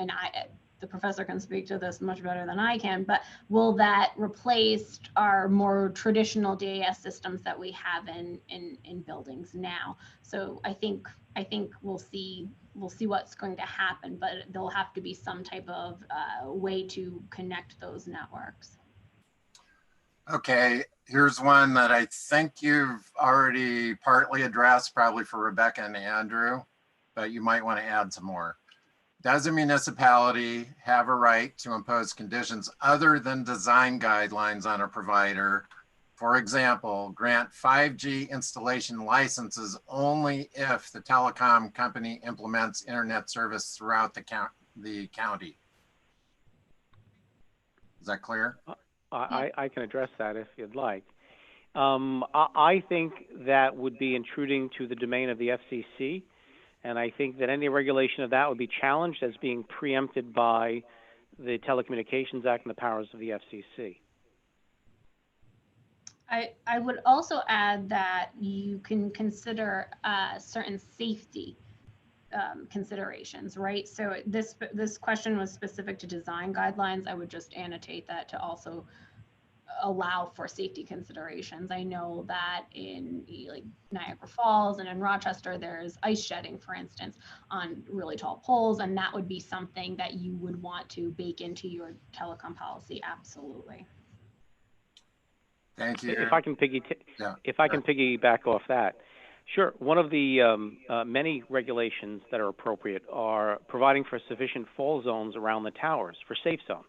the professor can speak to this much better than I can, but will that replace our more traditional DAS systems that we have in buildings now? So I think we'll see what's going to happen, but there'll have to be some type of way to connect those networks. Okay, here's one that I think you've already partly addressed, probably for Rebecca and Andrew, but you might want to add some more. Does a municipality have a right to impose conditions other than design guidelines on a provider? For example, grant 5G installation licenses only if the telecom company implements internet service throughout the county. Is that clear? I can address that if you'd like. I think that would be intruding to the domain of the FCC. And I think that any regulation of that would be challenged as being preempted by the Telecommunications Act and the powers of the FCC. I would also add that you can consider certain safety considerations, right? So this question was specific to design guidelines. I would just annotate that to also allow for safety considerations. I know that in like Niagara Falls and in Rochester, there's ice shedding, for instance, on really tall poles, and that would be something that you would want to bake into your telecom policy. Absolutely. Thank you. If I can piggyback off that, sure. One of the many regulations that are appropriate are providing for sufficient fall zones around the towers for safe zones.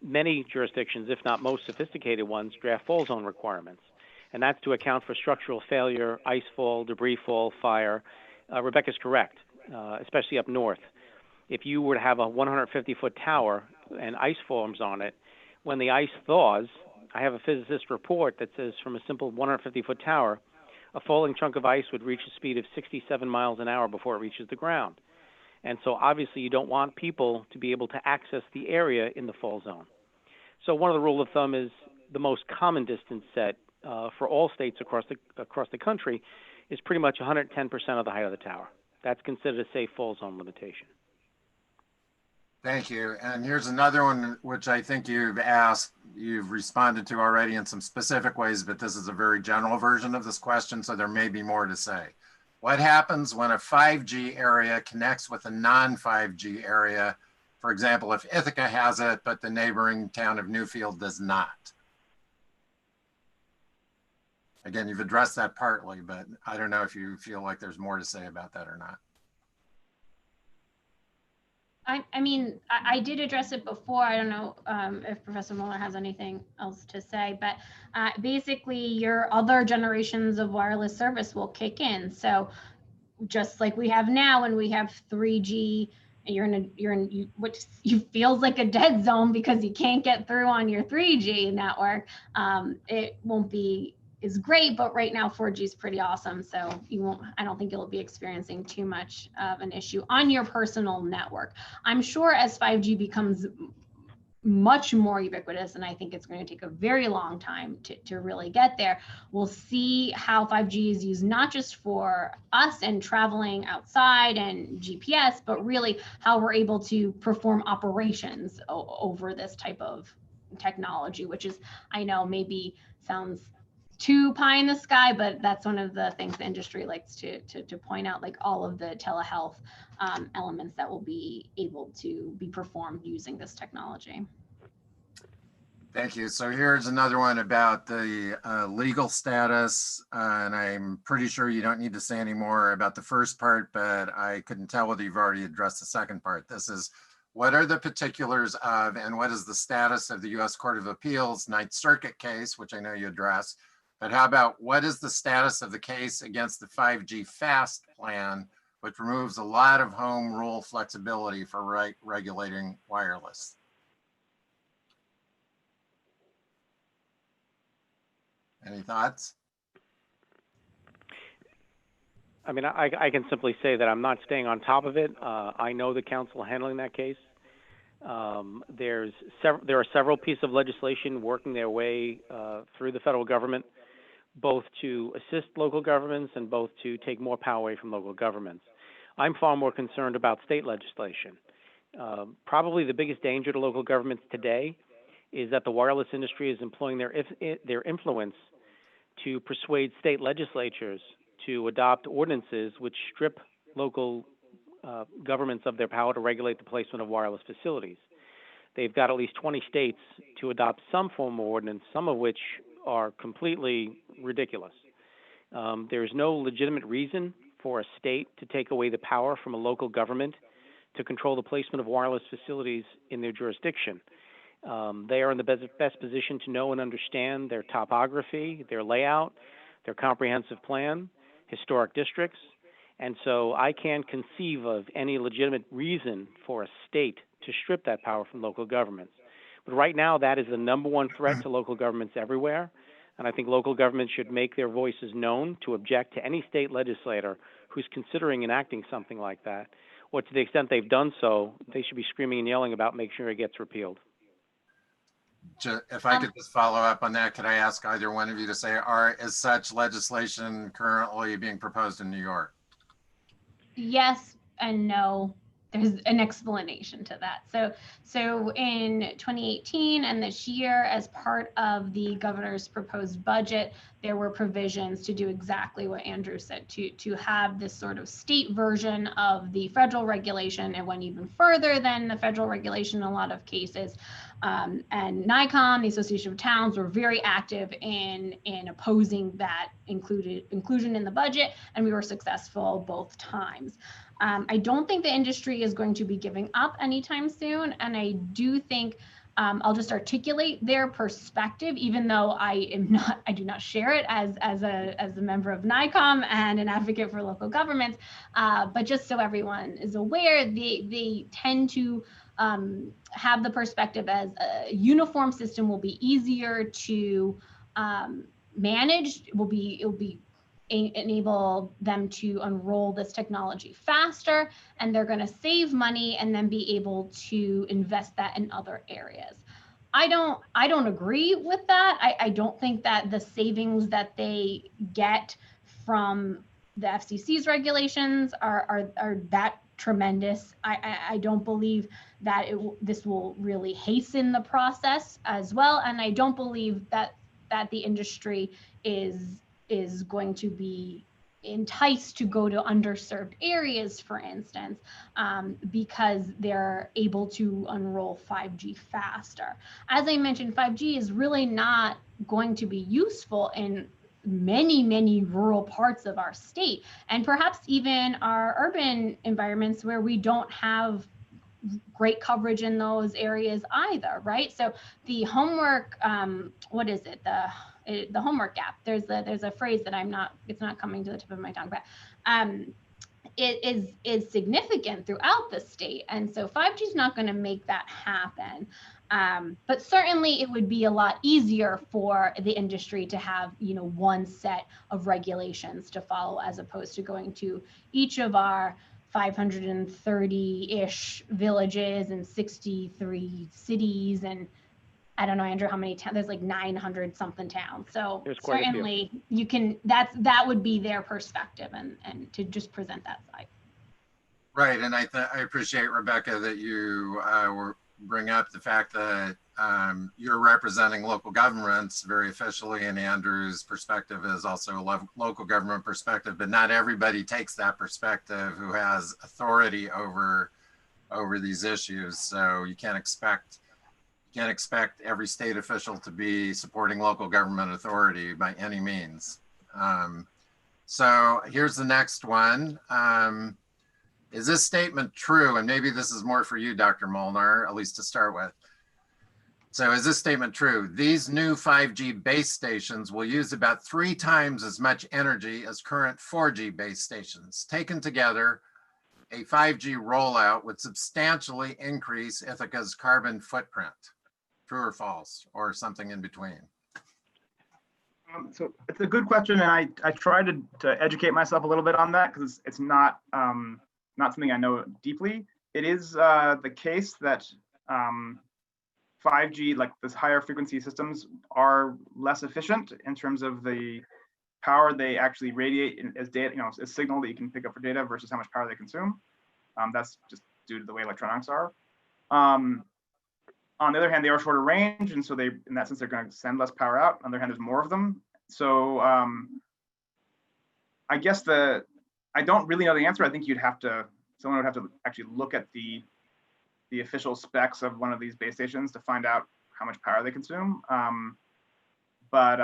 Many jurisdictions, if not most sophisticated ones, draft fall zone requirements, and that's to account for structural failure, ice fall, debris fall, fire. Rebecca's correct, especially up north. If you were to have a 150-foot tower and ice forms on it, when the ice thaws, I have a physicist report that says from a simple 150-foot tower, a falling chunk of ice would reach a speed of 67 miles an hour before it reaches the ground. And so obviously you don't want people to be able to access the area in the fall zone. So one of the rule of thumb is the most common distance set for all states across the country is pretty much 110% of the height of the tower. That's considered a safe fall zone limitation. Thank you. And here's another one, which I think you've responded to already in some specific ways, but this is a very general version of this question, so there may be more to say. What happens when a 5G area connects with a non-5G area? For example, if Ithaca has it, but the neighboring town of Newfield does not. Again, you've addressed that partly, but I don't know if you feel like there's more to say about that or not. I mean, I did address it before. I don't know if Professor Mueller has anything else to say, but basically your other generations of wireless service will kick in. So just like we have now, when we have 3G, and which you feels like a dead zone because you can't get through on your 3G network. It won't be is great, but right now 4G is pretty awesome. So I don't think you'll be experiencing too much of an issue on your personal network. I'm sure as 5G becomes much more ubiquitous, and I think it's going to take a very long time to really get there, we'll see how 5G is used not just for us and traveling outside and GPS, but really how we're able to perform operations over this type of technology, which is, I know maybe sounds too pie in the sky, but that's one of the things the industry likes to point out, like all of the telehealth elements that will be able to be performed using this technology. Thank you. So here's another one about the legal status, and I'm pretty sure you don't need to say any more about the first part, but I couldn't tell whether you've already addressed the second part. This is, what are the particulars of and what is the status of the U.S. Court of Appeals Ninth Circuit case, which I know you addressed, but how about what is the status of the case against the 5G FAST plan, which removes a lot of home rule flexibility for regulating wireless? Any thoughts? I mean, I can simply say that I'm not staying on top of it. I know the counsel handling that case. There are several pieces of legislation working their way through the federal government, both to assist local governments and both to take more power away from local governments. I'm far more concerned about state legislation. Probably the biggest danger to local governments today is that the wireless industry is employing their influence to persuade state legislatures to adopt ordinances which strip local governments of their power to regulate the placement of wireless facilities. They've got at least 20 states to adopt some form of ordinance, some of which are completely ridiculous. There's no legitimate reason for a state to take away the power from a local government to control the placement of wireless facilities in their jurisdiction. They are in the best position to know and understand their topography, their layout, their comprehensive plan, historic districts, and so I can't conceive of any legitimate reason for a state to strip that power from local governments. But right now, that is the number one threat to local governments everywhere, and I think local governments should make their voices known to object to any state legislator who's considering enacting something like that, or to the extent they've done so, they should be screaming and yelling about making sure it gets repealed. If I could just follow up on that, could I ask either one of you to say, is such legislation currently being proposed in New York? Yes and no. There's an explanation to that. So in 2018 and this year, as part of the governor's proposed budget, there were provisions to do exactly what Andrew said, to have this sort of state version of the federal regulation. It went even further than the federal regulation in a lot of cases. And NICOM, the Association of Towns, were very active in opposing that inclusion in the budget, and we were successful both times. I don't think the industry is going to be giving up anytime soon, and I do think I'll just articulate their perspective, even though I do not share it as a member of NICOM and an advocate for local governments. But just so everyone is aware, they tend to have the perspective as a uniform system will be easier to manage. It'll be enable them to unroll this technology faster, and they're going to save money and then be able to invest that in other areas. I don't agree with that. I don't think that the savings that they get from the FCC's regulations are that tremendous. I don't believe that this will really hasten the process as well, and I don't believe that the industry is going to be enticed to go to underserved areas, for instance, because they're able to unroll 5G faster. As I mentioned, 5G is really not going to be useful in many, many rural parts of our state, and perhaps even our urban environments where we don't have great coverage in those areas either, right? So the homework, what is it? The homework gap. There's a phrase that it's not coming to the tip of my tongue, but it is significant throughout the state. And so 5G is not going to make that happen. But certainly it would be a lot easier for the industry to have, one set of regulations to follow, as opposed to going to each of our 530-ish villages and 63 cities. And I don't know, Andrew, how many towns, there's like 900 something towns. So There's quite a few. certainly you can, that would be their perspective, and to just present that side. Right, and I appreciate, Rebecca, that you bring up the fact that you're representing local governments very officially, and Andrew's perspective is also a local government perspective, but not everybody takes that perspective who has authority over these issues. So you can't expect every state official to be supporting local government authority by any means. So here's the next one. Is this statement true? And maybe this is more for you, Dr. Molnar, at least to start with. So is this statement true? These new 5G base stations will use about 3 times as much energy as current 4G base stations. Taken together, a 5G rollout would substantially increase Ithaca's carbon footprint. True or false, or something in between? So it's a good question, and I tried to educate myself a little bit on that, because it's not something I know deeply. It is the case that 5G, like this higher frequency systems, are less efficient in terms of the power they actually radiate as data, as signal that you can pick up for data versus how much power they consume. That's just due to the way electronics are. On the other hand, they are shorter range, and so in that sense, they're going to send less power out. On the other hand, there's more of them. So I guess I don't really know the answer. I think someone would have to actually look at the official specs of one of these base stations to find out how much power they consume. But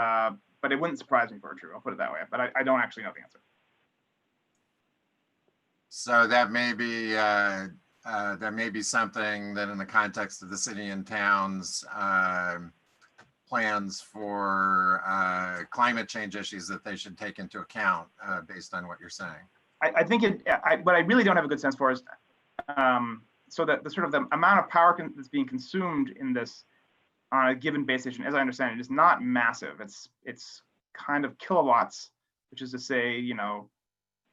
it wouldn't surprise me if it were true. I'll put it that way. But I don't actually know the answer. So that may be something that, in the context of the city and towns plans for climate change issues, that they should take into account based on what you're saying. I think what I really don't have a good sense for is so that the sort of the amount of power that's being consumed in this on a given base station, as I understand it, is not massive. It's kind of kilowatts, which is to say,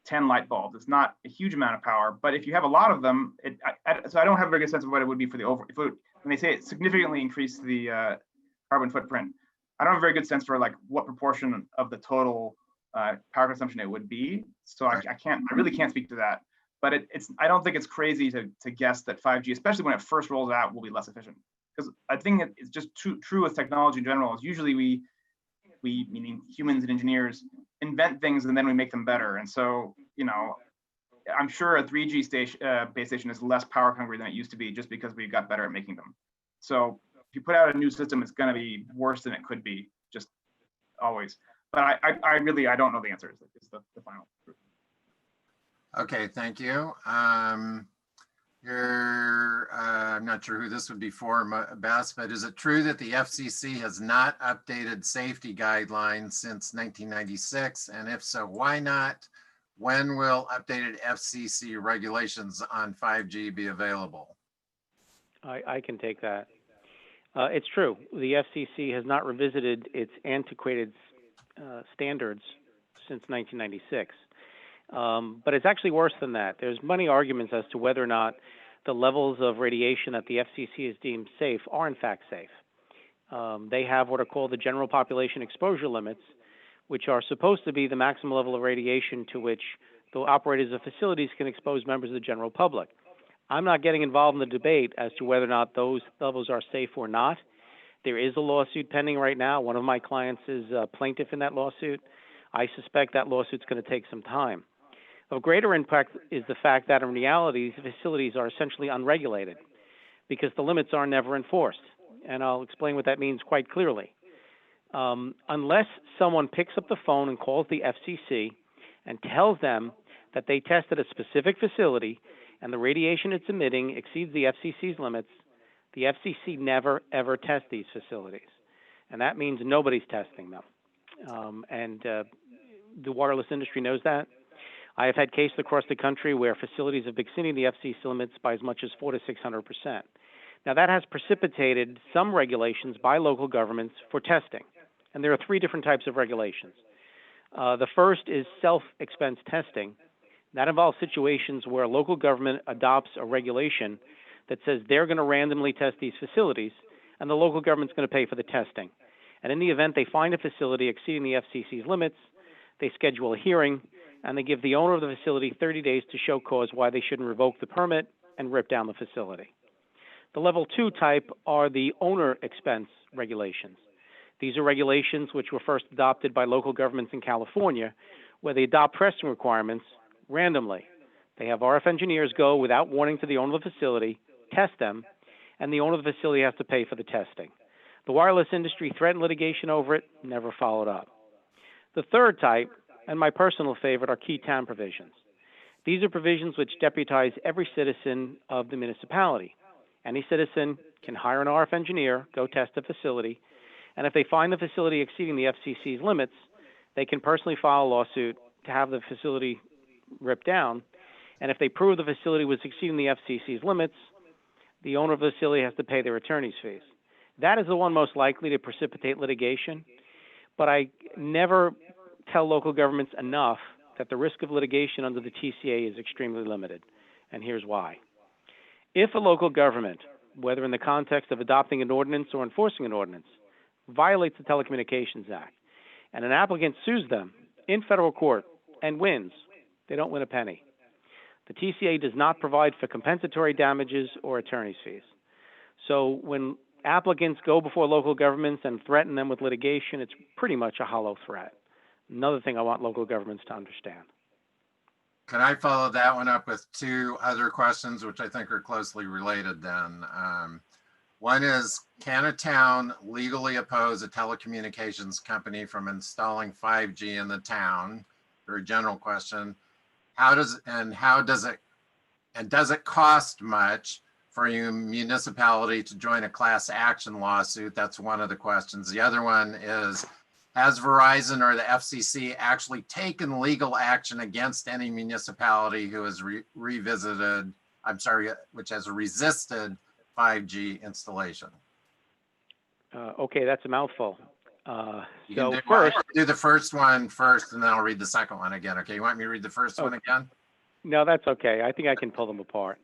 10 light bulbs. It's not a huge amount of power, but if you have a lot of them, so I don't have a very good sense of what it would be for the when they say it significantly increased the carbon footprint. I don't have a very good sense for like what proportion of the total power consumption it would be. So I really can't speak to that. But I don't think it's crazy to guess that 5G, especially when it first rolls out, will be less efficient. Because I think it's just true with technology in general. Is usually we meaning humans and engineers, invent things and then we make them better. And so, I'm sure a 3G base station is less power hungry than it used to be, just because we got better at making them. So if you put out a new system, it's going to be worse than it could be, just always. But I don't know the answer. Is the final. Okay, thank you. I'm not sure who this would be for, Bess, but is it true that the FCC has not updated safety guidelines since 1996? And if so, why not? When will updated FCC regulations on 5G be available? I can take that. It's true. The FCC has not revisited its antiquated standards since 1996. But it's actually worse than that. There's many arguments as to whether or not the levels of radiation that the FCC has deemed safe are in fact safe. They have what are called the general population exposure limits, which are supposed to be the maximum level of radiation to which the operators of facilities can expose members of the general public. I'm not getting involved in the debate as to whether or not those levels are safe or not. There is a lawsuit pending right now. One of my clients is a plaintiff in that lawsuit. I suspect that lawsuit's going to take some time. Of greater impact is the fact that in reality, the facilities are essentially unregulated because the limits are never enforced. And I'll explain what that means quite clearly. Unless someone picks up the phone and calls the FCC and tells them that they tested a specific facility and the radiation it's emitting exceeds the FCC's limits, the FCC never, ever tests these facilities. And that means nobody's testing them. The wireless industry knows that. I have had cases across the country where facilities have exceeded the FCC limits by as much as 400 to 600%. Now, that has precipitated some regulations by local governments for testing. And there are 3 different types of regulations. The first is self-expense testing. That involves situations where a local government adopts a regulation that says they're going to randomly test these facilities, and the local government's going to pay for the testing. And in the event they find a facility exceeding the FCC's limits, they schedule a hearing, and they give the owner of the facility 30 days to show cause why they shouldn't revoke the permit and rip down the facility. The level 2 type are the owner expense regulations. These are regulations which were first adopted by local governments in California, where they adopt testing requirements randomly. They have RF engineers go without warning to the owner of the facility, test them, and the owner of the facility has to pay for the testing. The wireless industry threatened litigation over it, never followed up. The third type, and my personal favorite, are key town provisions. These are provisions which deputize every citizen of the municipality. Any citizen can hire an RF engineer, go test a facility, and if they find the facility exceeding the FCC's limits, they can personally file a lawsuit to have the facility ripped down. And if they prove the facility was exceeding the FCC's limits, the owner of the facility has to pay their attorney's fees. That is the one most likely to precipitate litigation, but I never tell local governments enough that the risk of litigation under the TCA is extremely limited, and here's why. If a local government, whether in the context of adopting an ordinance or enforcing an ordinance, violates the Telecommunications Act, and an applicant sues them in federal court and wins, they don't win a penny. The TCA does not provide for compensatory damages or attorney's fees. So when applicants go before local governments and threaten them with litigation, it's pretty much a hollow threat. Another thing I want local governments to understand. Can I follow that one up with 2 other questions, which I think are closely related then? One is, can a town legally oppose a telecommunications company from installing 5G in the town? Very general question. Does it cost much for a municipality to join a class action lawsuit? That's one of the questions. The other one is, has Verizon or the FCC actually taken legal action against any municipality who has which has resisted 5G installation? Okay, that's a mouthful. You can do the first one first, and then I'll read the second one again. Okay, you want me to read the first one again? No, that's okay. I think I can pull them apart.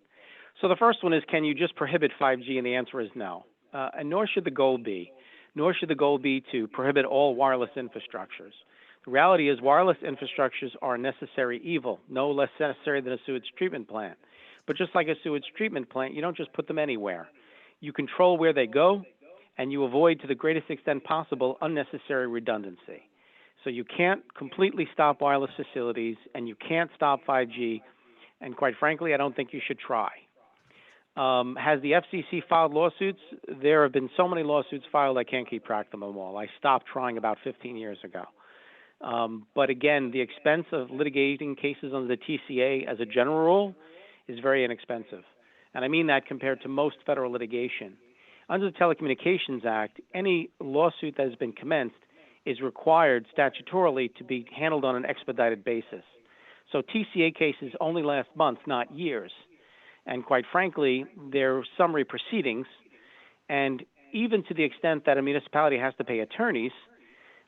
So the first one is, can you just prohibit 5G? And the answer is no. And nor should the goal be. Nor should the goal be to prohibit all wireless infrastructures. The reality is wireless infrastructures are a necessary evil, no less necessary than a sewage treatment plant. But just like a sewage treatment plant, you don't just put them anywhere. You control where they go, and you avoid to the greatest extent possible unnecessary redundancy. So you can't completely stop wireless facilities, and you can't stop 5G, and quite frankly, I don't think you should try. Has the FCC filed lawsuits? There have been so many lawsuits filed, I can't keep track of them all. I stopped trying about 15 years ago. But again, the expense of litigating cases under the TCA as a general rule is very inexpensive. And I mean that compared to most federal litigation. Under the Telecommunications Act, any lawsuit that has been commenced is required statutorily to be handled on an expedited basis. So TCA cases only last months, not years. And quite frankly, they're summary proceedings. And even to the extent that a municipality has to pay attorneys,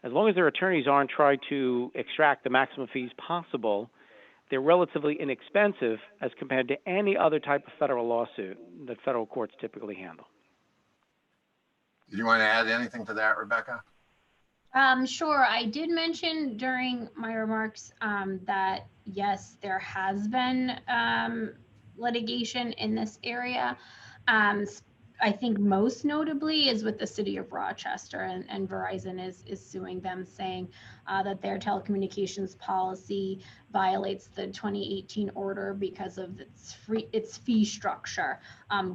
as long as their attorneys aren't trying to extract the maximum fees possible, they're relatively inexpensive as compared to any other type of federal lawsuit that federal courts typically handle. Do you want to add anything to that, Rebecca? Sure. I did mention during my remarks that, yes, there has been litigation in this area. I think most notably is with the city of Rochester, and Verizon is suing them, saying that their telecommunications policy violates the 2018 order because of its fee structure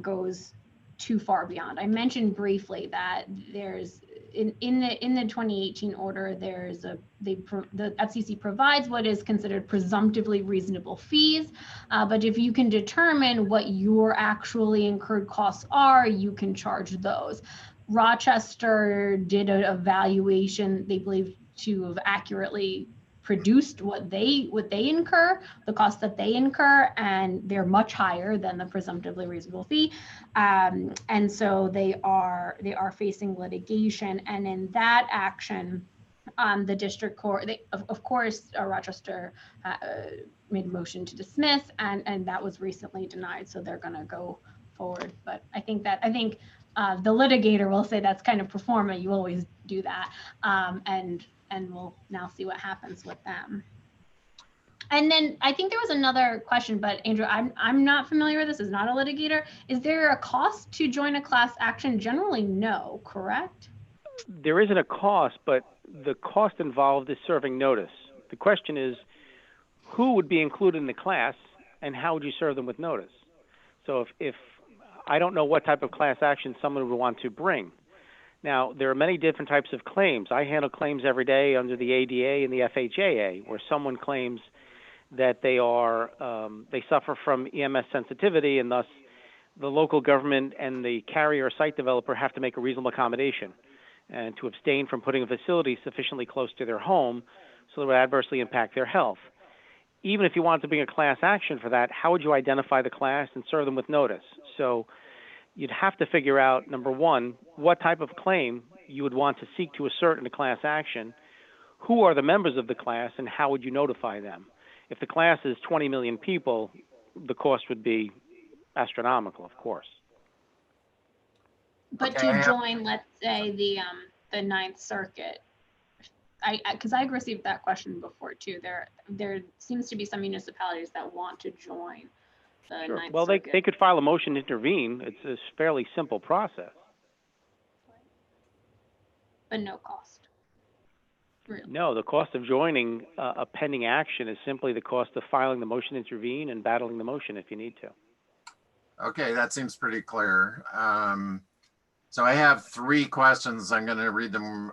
goes too far beyond. I mentioned briefly that there's in the 2018 order, the FCC provides what is considered presumptively reasonable fees. But if you can determine what your actually incurred costs are, you can charge those. Rochester did an evaluation, they believe, to have accurately produced what they incur, the costs that they incur, and they're much higher than the presumptively reasonable fee. And so they are facing litigation. And in that action, the district court, of course, Rochester made a motion to dismiss, and that was recently denied. So they're going to go forward. But I think the litigator will say that's kind of pro forma. You always do that. And we'll now see what happens with them. And then I think there was another question, but Andrew, I'm not familiar with this, as not a litigator. Is there a cost to join a class action? Generally, no, correct? There isn't a cost, but the cost involved is serving notice. The question is, who would be included in the class and how would you serve them with notice? So if I don't know what type of class action someone would want to bring. Now, there are many different types of claims. I handle claims every day under the ADA and the FHAA, where someone claims that they suffer from EMS sensitivity, and thus the local government and the carrier or site developer have to make a reasonable accommodation and to abstain from putting a facility sufficiently close to their home so that it would adversely impact their health. Even if you wanted to bring a class action for that, how would you identify the class and serve them with notice? So you'd have to figure out, number one, what type of claim you would want to seek to assert in a class action, who are the members of the class, and how would you notify them? If the class is 20 million people, the cost would be astronomical, of course. But Okay. to join, let's say, the Ninth Circuit, because I've received that question before too. There seems to be some municipalities that want to join the Sure. Ninth Well, Circuit. they could file a motion to intervene. It's a fairly simple process. But no cost. Really. No, the cost of joining a pending action is simply the cost of filing the motion to intervene and battling the motion if you need to. Okay, that seems pretty clear. So I have 3 questions. I'm going to read them,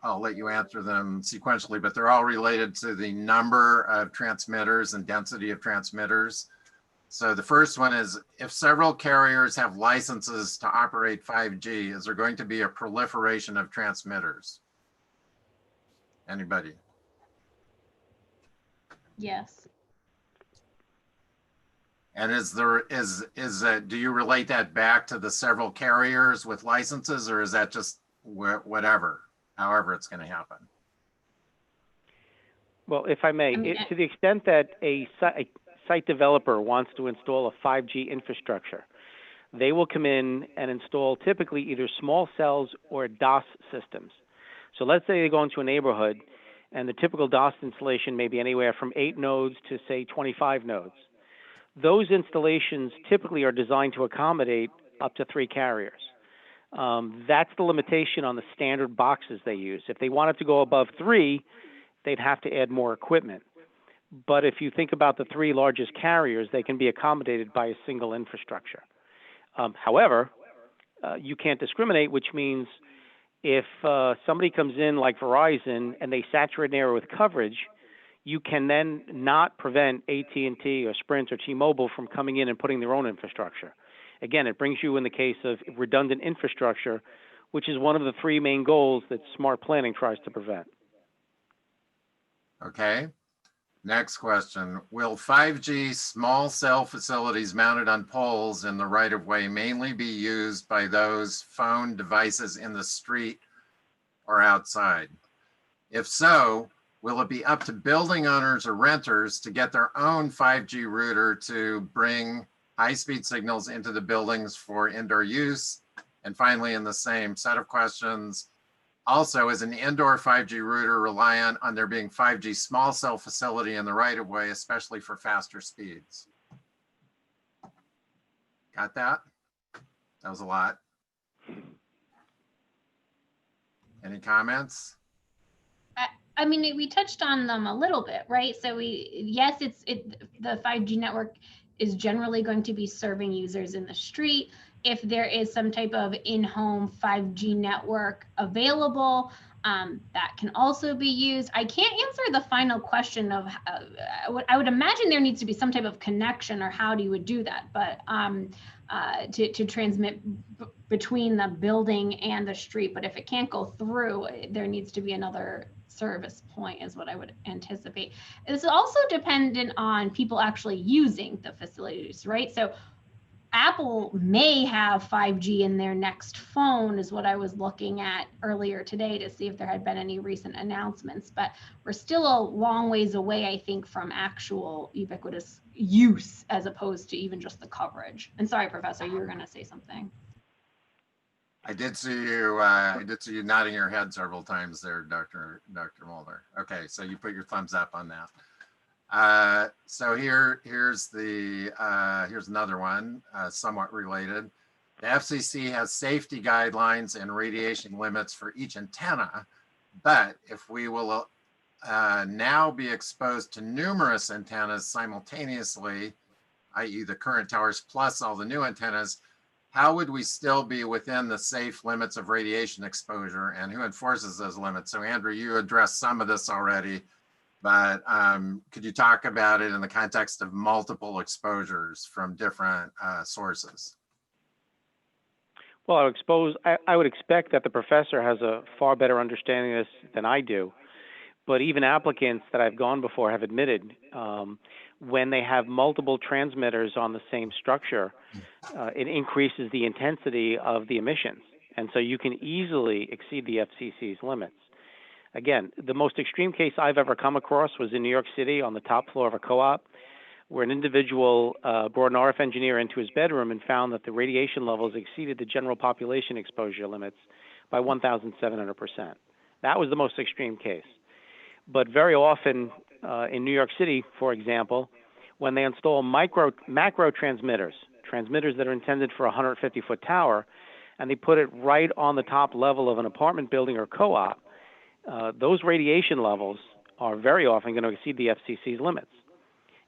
I'll let you answer them sequentially, but they're all related to the number of transmitters and density of transmitters. So the first one is, if several carriers have licenses to operate 5G, is there going to be a proliferation of transmitters? Anybody? Yes. And do you relate that back to the several carriers with licenses, or is that just whatever, however it's going to happen? Well, if I may, to the extent that a site developer wants to install a 5G infrastructure, they will come in and install typically either small cells or DOS systems. So let's say they go into a neighborhood and the typical DOS installation may be anywhere from 8 nodes to, say, 25 nodes. Those installations typically are designed to accommodate up to 3 carriers. That's the limitation on the standard boxes they use. If they wanted to go above 3, they'd have to add more equipment. But if you think about the 3 largest carriers, they can be accommodated by a single infrastructure. However, you can't discriminate, which means if somebody comes in like Verizon and they saturate an area with coverage, you can then not prevent AT&T or Sprint or T-Mobile from coming in and putting their own infrastructure. Again, it brings you in the case of redundant infrastructure, which is one of the 3 main goals that smart planning tries to prevent. Okay. Next question. Will 5G small cell facilities mounted on poles in the right-of-way mainly be used by those phone devices in the street or outside? If so, will it be up to building owners or renters to get their own 5G router to bring high-speed signals into the buildings for indoor use? And finally, in the same set of questions, also, is an indoor 5G router reliant on there being 5G small cell facility in the right-of-way, especially for faster speeds? Got that? That was a lot. Any comments? I mean, we touched on them a little bit, right? So yes, the 5G network is generally going to be serving users in the street. if there is some type of in-home 5G network available, that can also be used. I can't answer the final question of, I would imagine there needs to be some type of connection or how you would do that, but to transmit between the building and the street. But if it can't go through, there needs to be another service point is what I would anticipate. It's also dependent on people actually using the facilities, right? So Apple may have 5G in their next phone is what I was looking at earlier today to see if there had been any recent announcements, but we're still a long ways away, I think, from actual ubiquitous use as opposed to even just the coverage. And sorry, Professor, you were going to say something. I did see you nodding your head several times there, Dr. Mulder. Okay, so you put your thumbs up on that. So here's another one, somewhat related. The FCC has safety guidelines and radiation limits for each antenna, but if we will now be exposed to numerous antennas simultaneously, i.e. the current towers plus all the new antennas, how would we still be within the safe limits of radiation exposure, and who enforces those limits? So Andrew, you addressed some of this already, but could you talk about it in the context of multiple exposures from different sources? Well, I would expect that the professor has a far better understanding of this than I do. But even applicants that I've gone before have admitted when they have multiple transmitters on the same structure, it increases the intensity of the emissions. And so you can easily exceed the FCC's limits. Again, the most extreme case I've ever come across was in New York City on the top floor of a co-op, where an individual brought an RF engineer into his bedroom and found that the radiation levels exceeded the general population exposure limits by 1,700%. That was the most extreme case. But very often in New York City, for example, when they install macro transmitters that are intended for a 150-foot tower, and they put it right on the top level of an apartment building or co-op, those radiation levels are very often going to exceed the FCC's limits.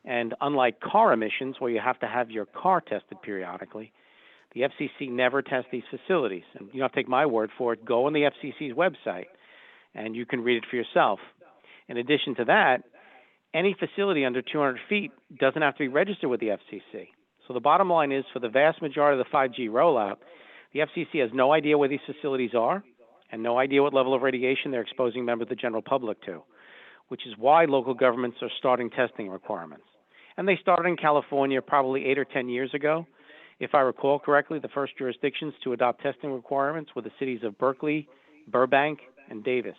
And unlike car emissions, where you have to have your car tested periodically, the FCC never tests these facilities. And you don't have to take my word for it. Go on the FCC's website, and you can read it for yourself. In addition to that, any facility under 200 feet doesn't have to be registered with the FCC. So the bottom line is, for the vast majority of the 5G rollout, the FCC has no idea where these facilities are and no idea what level of radiation they're exposing members of the general public to, which is why local governments are starting testing requirements. And they started in California probably 8 or 10 years ago. If I recall correctly, the first jurisdictions to adopt testing requirements were the cities of Berkeley, Burbank, and Davis,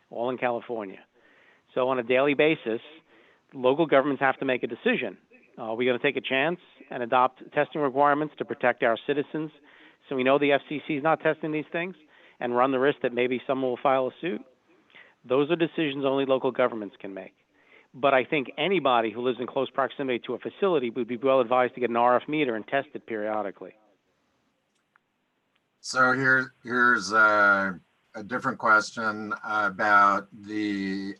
all in California. So on a daily basis, local governments have to make a decision. Are we going to take a chance and adopt testing requirements to protect our citizens so we know the FCC is not testing these things and run the risk that maybe someone will file a suit? Those are decisions only local governments can make. But I think anybody who lives in close proximity to a facility would be well advised to get an RF meter and test it periodically. So here's a different question about the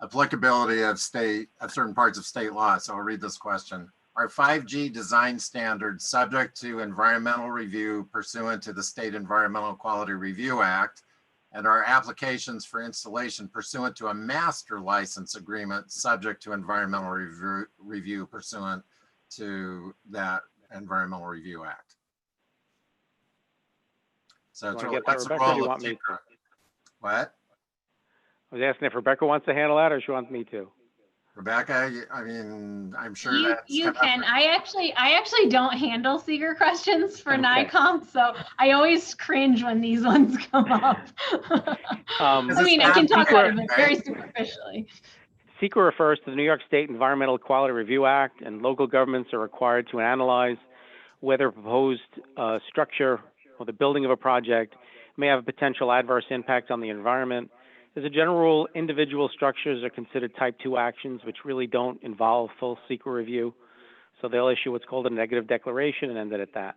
applicability of certain parts of state law. So I'll read this question. Are 5G design standards subject to environmental review pursuant to the State Environmental Quality Review Act? And are applications for installation pursuant to a master license agreement subject to environmental review pursuant to that Environmental Review Act? So it's really, what's the role of TICRA? What? I was asking if Rebecca wants to handle that or she wants me to. Rebecca, I mean, I'm sure you can. I actually don't handle seeker questions for NICOM, so I always cringe when these ones come up. I mean, I can talk about it, but very superficially. SEQA refers to the New York State Environmental Quality Review Act, and local governments are required to analyze whether a proposed structure or the building of a project may have a potential adverse impact on the environment. As a general rule, individual structures are considered type 2 actions, which really don't involve full SEQA review. So they'll issue what's called a negative declaration and end it at that.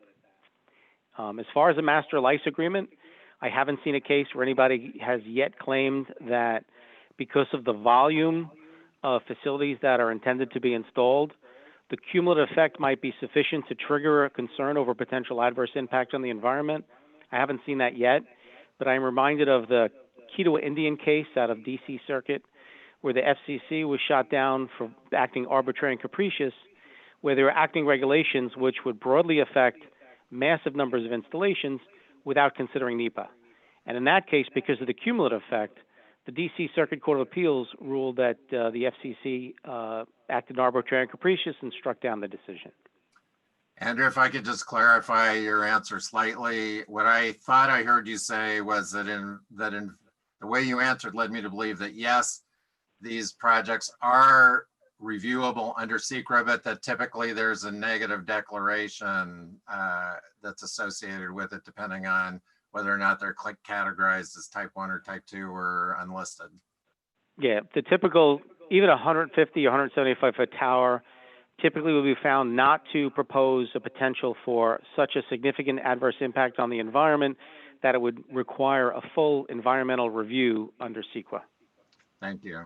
As far as a master license agreement, I haven't seen a case where anybody has yet claimed that because of the volume of facilities that are intended to be installed, the cumulative effect might be sufficient to trigger a concern over potential adverse impact on the environment. I haven't seen that yet, but I'm reminded of the Kiowa Indian case out of DC Circuit, where the FCC was shot down for acting arbitrary and capricious, where they were acting regulations which would broadly affect massive numbers of installations without considering NEPA. And in that case, because of the cumulative effect, the DC Circuit Court of Appeals ruled that the FCC acted arbitrary and capricious and struck down the decision. Andrew, if I could just clarify your answer slightly, what I thought I heard you say was that in the way you answered led me to believe that yes, these projects are reviewable under SECRA, but that typically there's a negative declaration that's associated with it, depending on whether or not they're categorized as type 1 or type 2 or unlisted. Yeah, the typical, even 150 or 175 foot tower typically will be found not to propose a potential for such a significant adverse impact on the environment that it would require a full environmental review under SEQA. Thank you.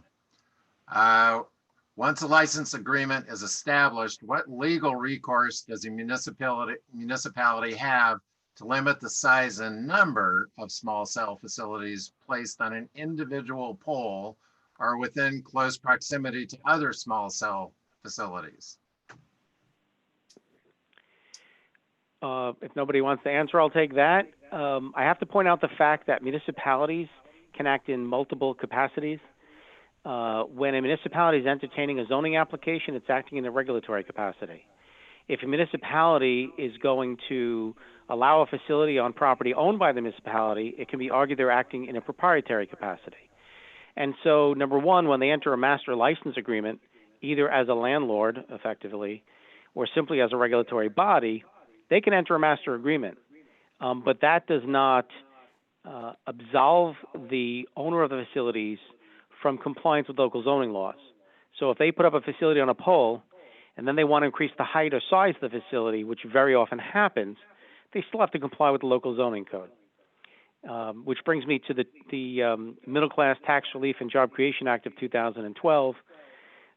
Once a license agreement is established, what legal recourse does a municipality have to limit the size and number of small cell facilities placed on an individual pole or within close proximity to other small cell facilities? If nobody wants to answer, I'll take that. I have to point out the fact that municipalities can act in multiple capacities. When a municipality is entertaining a zoning application, it's acting in a regulatory capacity. If a municipality is going to allow a facility on property owned by the municipality, it can be argued they're acting in a proprietary capacity. And so, number one, when they enter a master license agreement, either as a landlord, effectively, or simply as a regulatory body, they can enter a master agreement. But that does not absolve the owner of the facilities from compliance with local zoning laws. So if they put up a facility on a pole and then they want to increase the height or size of the facility, which very often happens, they still have to comply with the local zoning code. Which brings me to the Middle Class Tax Relief and Job Creation Act of 2012,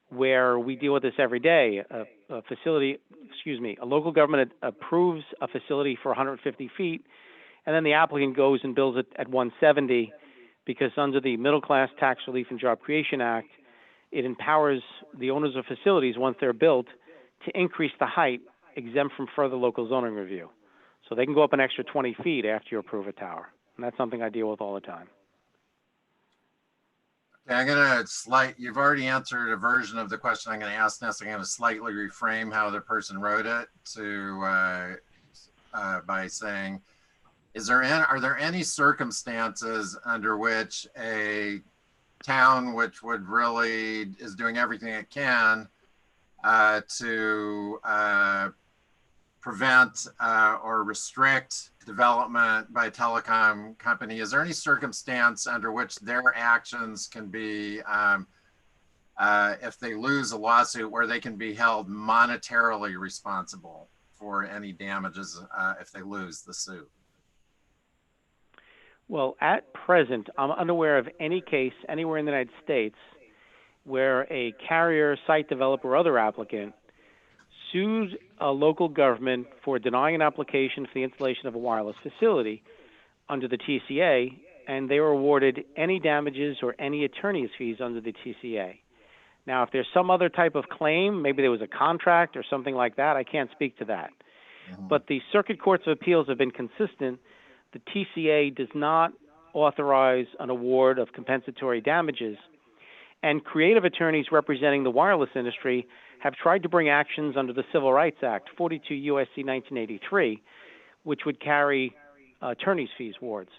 where we deal with this every day. A local government approves a facility for 150 feet, and then the applicant goes and builds it at 170, because under the Middle Class Tax Relief and Job Creation Act, it empowers the owners of facilities, once they're built, to increase the height exempt from further local zoning review. So they can go up an extra 20 feet after you approve a tower. And that's something I deal with all the time. Okay, you've already answered a version of the question I'm going to ask next. I'm going to slightly reframe how the person wrote it by saying, are there any circumstances under which a town which would really is doing everything it can to prevent or restrict development by a telecom company, is there any circumstance under which their actions can be, if they lose a lawsuit, where they can be held monetarily responsible for any damages if they lose the suit? Well, at present, I'm unaware of any case anywhere in the United States where a carrier, site developer, or other applicant sued a local government for denying an application for the installation of a wireless facility under the TCA, and they were awarded any damages or any attorney's fees under the TCA. Now, if there's some other type of claim, maybe there was a contract or something like that, I can't speak to that. But the Circuit Courts of Appeals have been consistent. The TCA does not authorize an award of compensatory damages, and creative attorneys representing the wireless industry have tried to bring actions under the Civil Rights Act, 42 U.S.C. 1983, which would carry attorney's fees awards.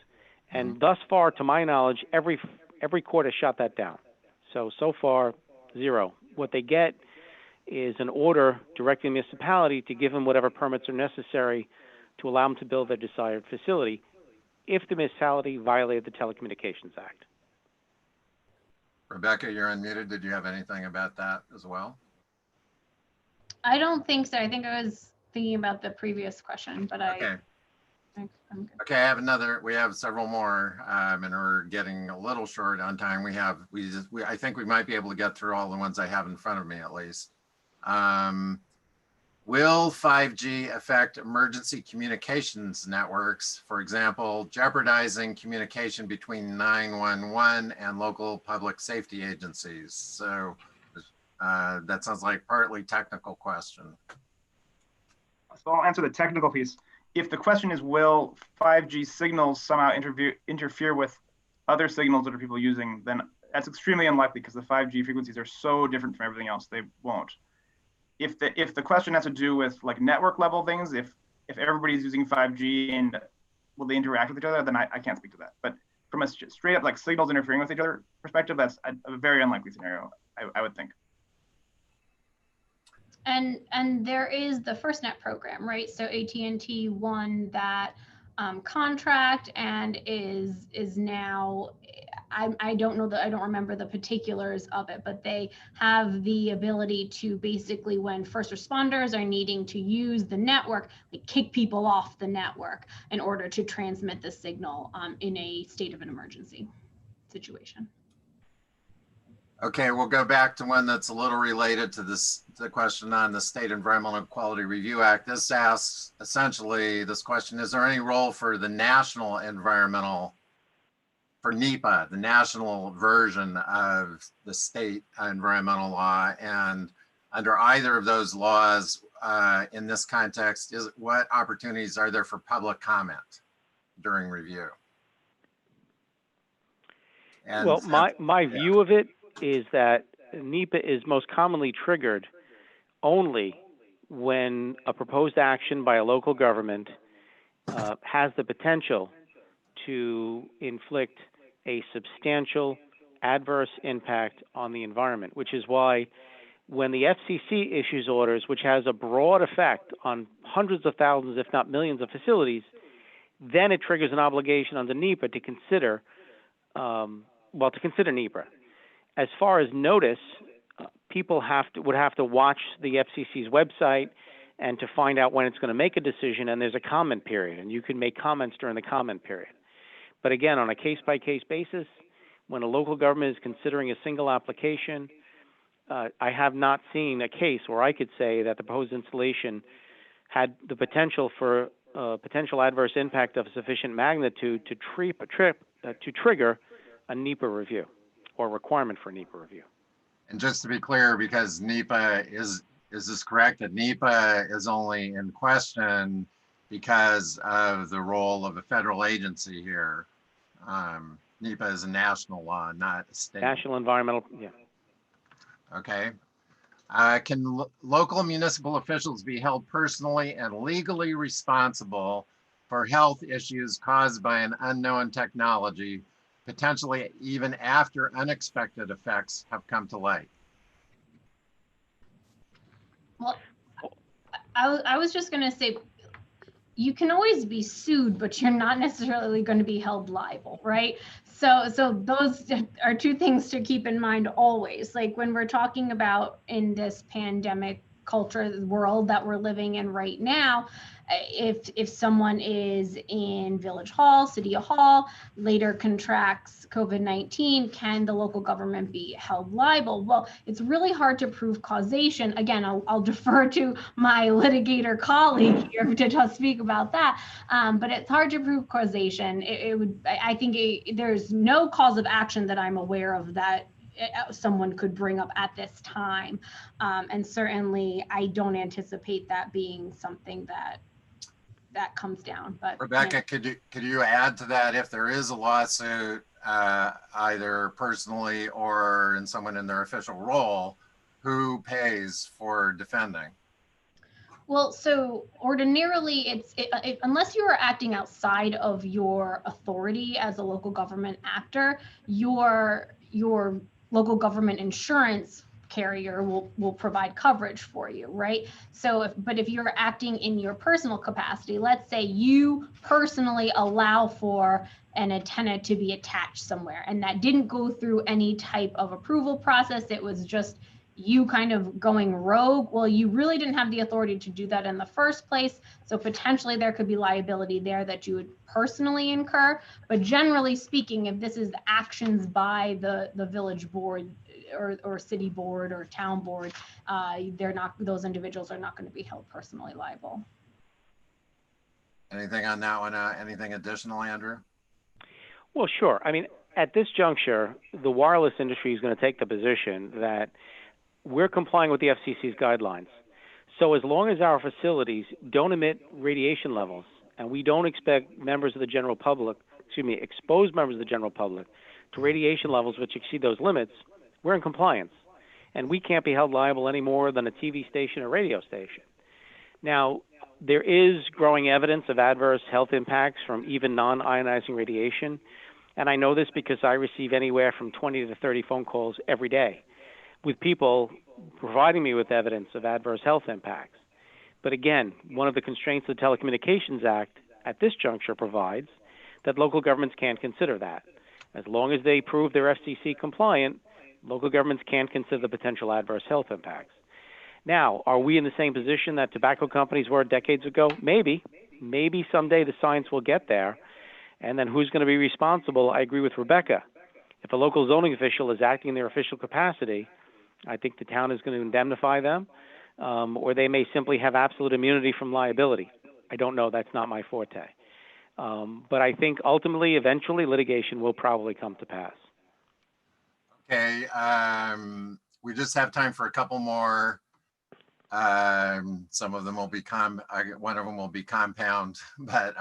And thus far, to my knowledge, every court has shot that down. So far, zero. What they get is an order directing the municipality to give them whatever permits are necessary to allow them to build their desired facility if the municipality violated the Telecommunications Act. Rebecca, you're unmuted. Did you have anything about that as well? I don't think so. I think I was thinking about the previous question, but Okay. I'm good. Okay, we have several more, and we're getting a little short on time. I think we might be able to get through all the ones I have in front of me at least. Will 5G affect emergency communications networks, for example, jeopardizing communication between 911 and local public safety agencies? So that sounds like partly technical question. So I'll answer the technical piece. If the question is, will 5G signals somehow interfere with other signals that are people using, then that's extremely unlikely because the 5G frequencies are so different from everything else. They won't. If the question has to do with like network level things, if everybody's using 5G and will they interact with each other, then I can't speak to that. But from a straight up like signals interfering with each other perspective, that's a very unlikely scenario, I would think. And there is the FirstNet program, right? So AT&T won that contract and is now, I don't know I don't remember the particulars of it, but they have the ability to basically, when first responders are needing to use the network, like kick people off the network in order to transmit the signal in a state of an emergency situation. Okay, we'll go back to one that's a little related to the question on the State Environmental Quality Review Act. This asks essentially this question: is there any role for the national environmental, for NEPA, the national version of the state environmental law? And under either of those laws, in this context, what opportunities are there for public comment during review? And Well, my view of it is that NEPA is most commonly triggered only when a proposed action by a local government has the potential to inflict a substantial adverse impact on the environment, which is why when the FCC issues orders, which has a broad effect on hundreds of thousands, if not millions of facilities, then it triggers an obligation under NEPA to consider, NEPA. As far as notice, people would have to watch the FCC's website and to find out when it's going to make a decision, and there's a comment period, and you can make comments during the comment period. But again, on a case-by-case basis, when a local government is considering a single application, I have not seen a case where I could say that the proposed installation had the potential for potential adverse impact of sufficient magnitude to trigger a NEPA review or requirement for NEPA review. And just to be clear, because NEPA is this correct that NEPA is only in question because of the role of a federal agency here? NEPA is a national law, not a state. National environmental, yeah. Okay. Can local municipal officials be held personally and legally responsible for health issues caused by an unknown technology, potentially even after unexpected effects have come to light? Well, I was just going to say, you can always be sued, but you're not necessarily going to be held liable, right? So those are two things to keep in mind always. Like when we're talking about in this pandemic culture world that we're living in right now, if someone is in Village Hall, City Hall, later contracts COVID-19, can the local government be held liable? Well, it's really hard to prove causation. Again, I'll defer to my litigator colleague here to just speak about that. But it's hard to prove causation. I think there's no cause of action that I'm aware of that someone could bring up at this time. And certainly I don't anticipate that being something that comes down. But Rebecca, could you add to that, if there is a lawsuit, either personally or in someone in their official role, who pays for defending? Well, so ordinarily unless you are acting outside of your authority as a local government actor, your local government insurance carrier will provide coverage for you, right? So but if you're acting in your personal capacity, let's say you personally allow for an antenna to be attached somewhere and that didn't go through any type of approval process, it was just you kind of going rogue, well, you really didn't have the authority to do that in the first place. So potentially there could be liability there that you would personally incur. But generally speaking, if this is actions by the village board, or city board or town board, those individuals are not going to be held personally liable. Anything on that one? Anything additional, Andrew? Well, sure. I mean, at this juncture, the wireless industry is going to take the position that we're complying with the FCC's guidelines. So as long as our facilities don't emit radiation levels and we don't expect members of the general public, expose members of the general public to radiation levels which exceed those limits, we're in compliance. And we can't be held liable any more than a TV station or radio station. Now, there is growing evidence of adverse health impacts from even non-ionizing radiation. And I know this because I receive anywhere from 20 to 30 phone calls every day with people providing me with evidence of adverse health impacts. But again, one of the constraints of the Telecommunications Act at this juncture provides that local governments can't consider that. As long as they prove they're FCC compliant, local governments can't consider the potential adverse health impacts. Now, are we in the same position that tobacco companies were decades ago? Maybe. Maybe someday the science will get there. And then who's going to be responsible? I agree with Rebecca. If a local zoning official is acting in their official capacity, I think the town is going to indemnify them, or they may simply have absolute immunity from liability. I don't know. That's not my forte. But I think ultimately, eventually, litigation will probably come to pass. Okay. We just have time for a couple more. Some of them will be one of them will be compound, but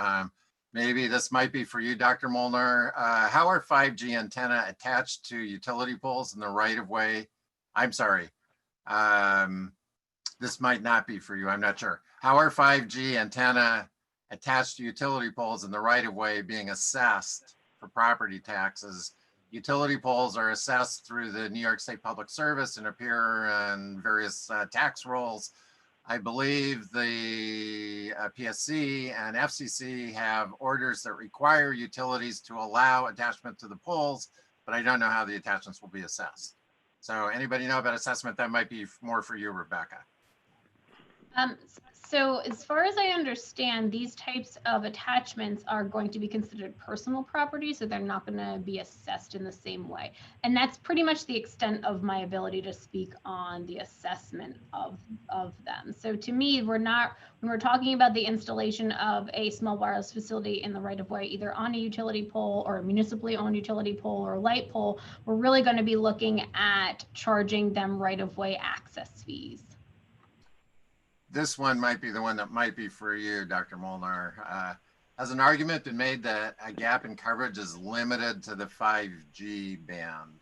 maybe this might be for you, Dr. Molnar. How are 5G antenna attached to utility poles in the right of way? I'm sorry. This might not be for you. I'm not sure. How are 5G antenna attached to utility poles in the right of way being assessed for property taxes? Utility poles are assessed through the New York State Public Service and appear in various tax rolls. I believe the PSC and FCC have orders that require utilities to allow attachment to the poles, but I don't know how the attachments will be assessed. So anybody know about assessment? That might be more for you, Rebecca. So as far as I understand, these types of attachments are going to be considered personal property, so they're not going to be assessed in the same way. And that's pretty much the extent of my ability to speak on the assessment of them. So to me, when we're talking about the installation of a small wireless facility in the right of way, either on a utility pole or a municipally owned utility pole or a light pole, we're really going to be looking at charging them right of way access fees. This one might be the one that might be for you, Dr. Molnar. Has an argument been made that a gap in coverage is limited to the 5G band?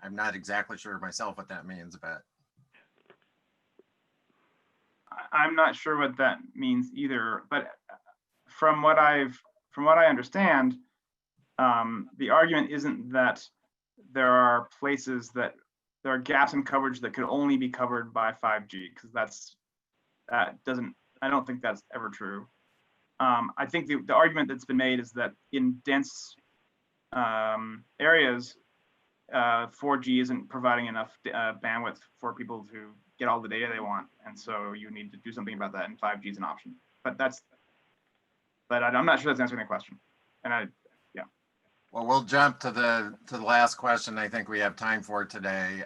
I'm not exactly sure myself what that means, but. I'm not sure what that means either, but from what I understand, the argument isn't that there are places that there are gaps in coverage that could only be covered by 5G, because I don't think that's ever true. I think the argument that's been made is that in dense areas, 4G isn't providing enough bandwidth for people to get all the data they want, and so you need to do something about that, and 5G is an option. But I'm not sure that's answering the question. And Well, we'll jump to the last question I think we have time for today.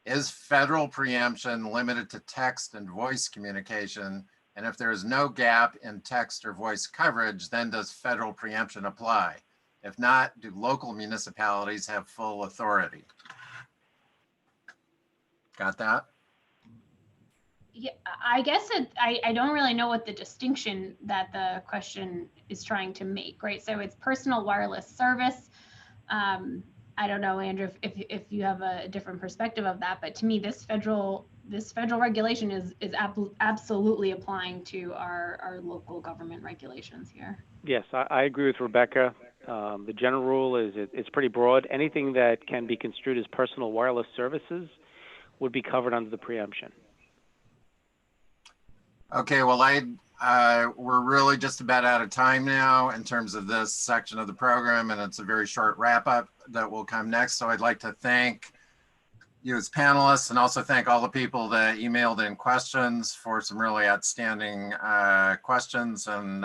Is federal preemption limited to text and voice communication? And if there is no gap in text or voice coverage, then does federal preemption apply? If not, do local municipalities have full authority? Got that? Yeah, I guess I don't really know what the distinction that the question is trying to make, right? So it's personal wireless service. I don't know, Andrew, if you have a different perspective of that, but to me, this federal regulation is absolutely applying to our local government regulations here. Yes, I agree with Rebecca. The general rule is it's pretty broad. Anything that can be construed as personal wireless services would be covered under the preemption. Okay, well, we're really just about out of time now in terms of this section of the program, and it's a very short wrap up that will come next. So I'd like to thank you as panelists and also thank all the people that emailed in questions for some really outstanding questions. And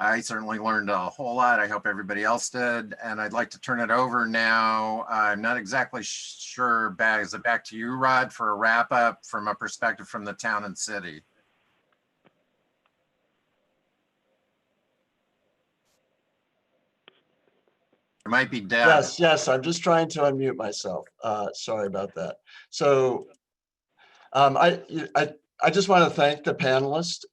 I certainly learned a whole lot. I hope everybody else did. And I'd like to turn it over now. I'm not exactly sure, is it back to you, Rod, for a wrap up from a perspective from the town and city? It might be Deb. Yes, I'm just trying to unmute myself. Sorry about that. So I just want to thank the panelists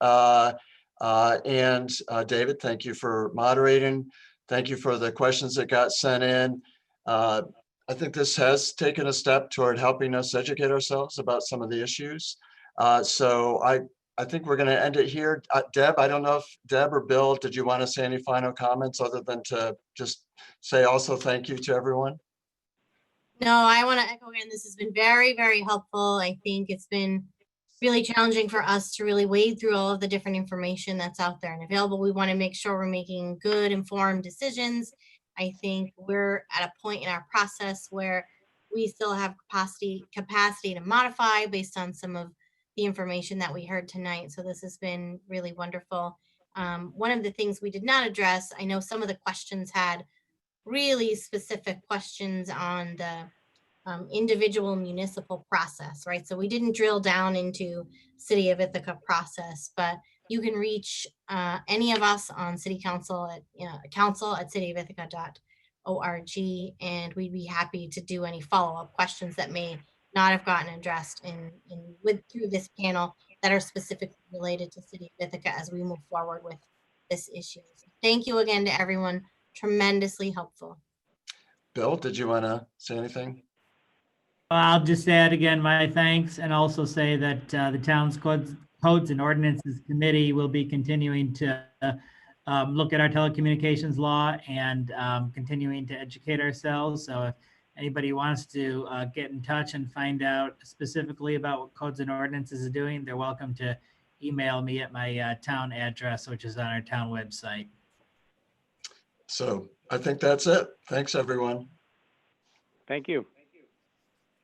and David, thank you for moderating. Thank you for the questions that got sent in. I think this has taken a step toward helping us educate ourselves about some of the issues. So I think we're going to end it here. Deb, I don't know if Deb or Bill, did you want to say any final comments other than to just say also thank you to everyone? No, I want to echo again, this has been very, very helpful. I think it's been really challenging for us to really wade through all of the different information that's out there and available. We want to make sure we're making good, informed decisions. I think we're at a point in our process where we still have capacity to modify based on some of the information that we heard tonight. So this has been really wonderful. One of the things we did not address, I know some of the questions had really specific questions on the individual municipal process, right? So we didn't drill down into City of Ithaca process, but you can reach any of us on City Council at council@cityofithaca.org, and we'd be happy to do any follow-up questions that may not have gotten addressed through this panel that are specifically related to City of Ithaca as we move forward with this issue. So thank you again to everyone. Tremendously helpful. Bill, did you want to say anything? I'll just add again my thanks and also say that the town's codes and ordinances committee will be continuing to look at our telecommunications law and continuing to educate ourselves. So if anybody wants to get in touch and find out specifically about what codes and ordinances is doing, they're welcome to email me at my town address, which is on our town website. So I think that's it. Thanks, everyone. Thank you.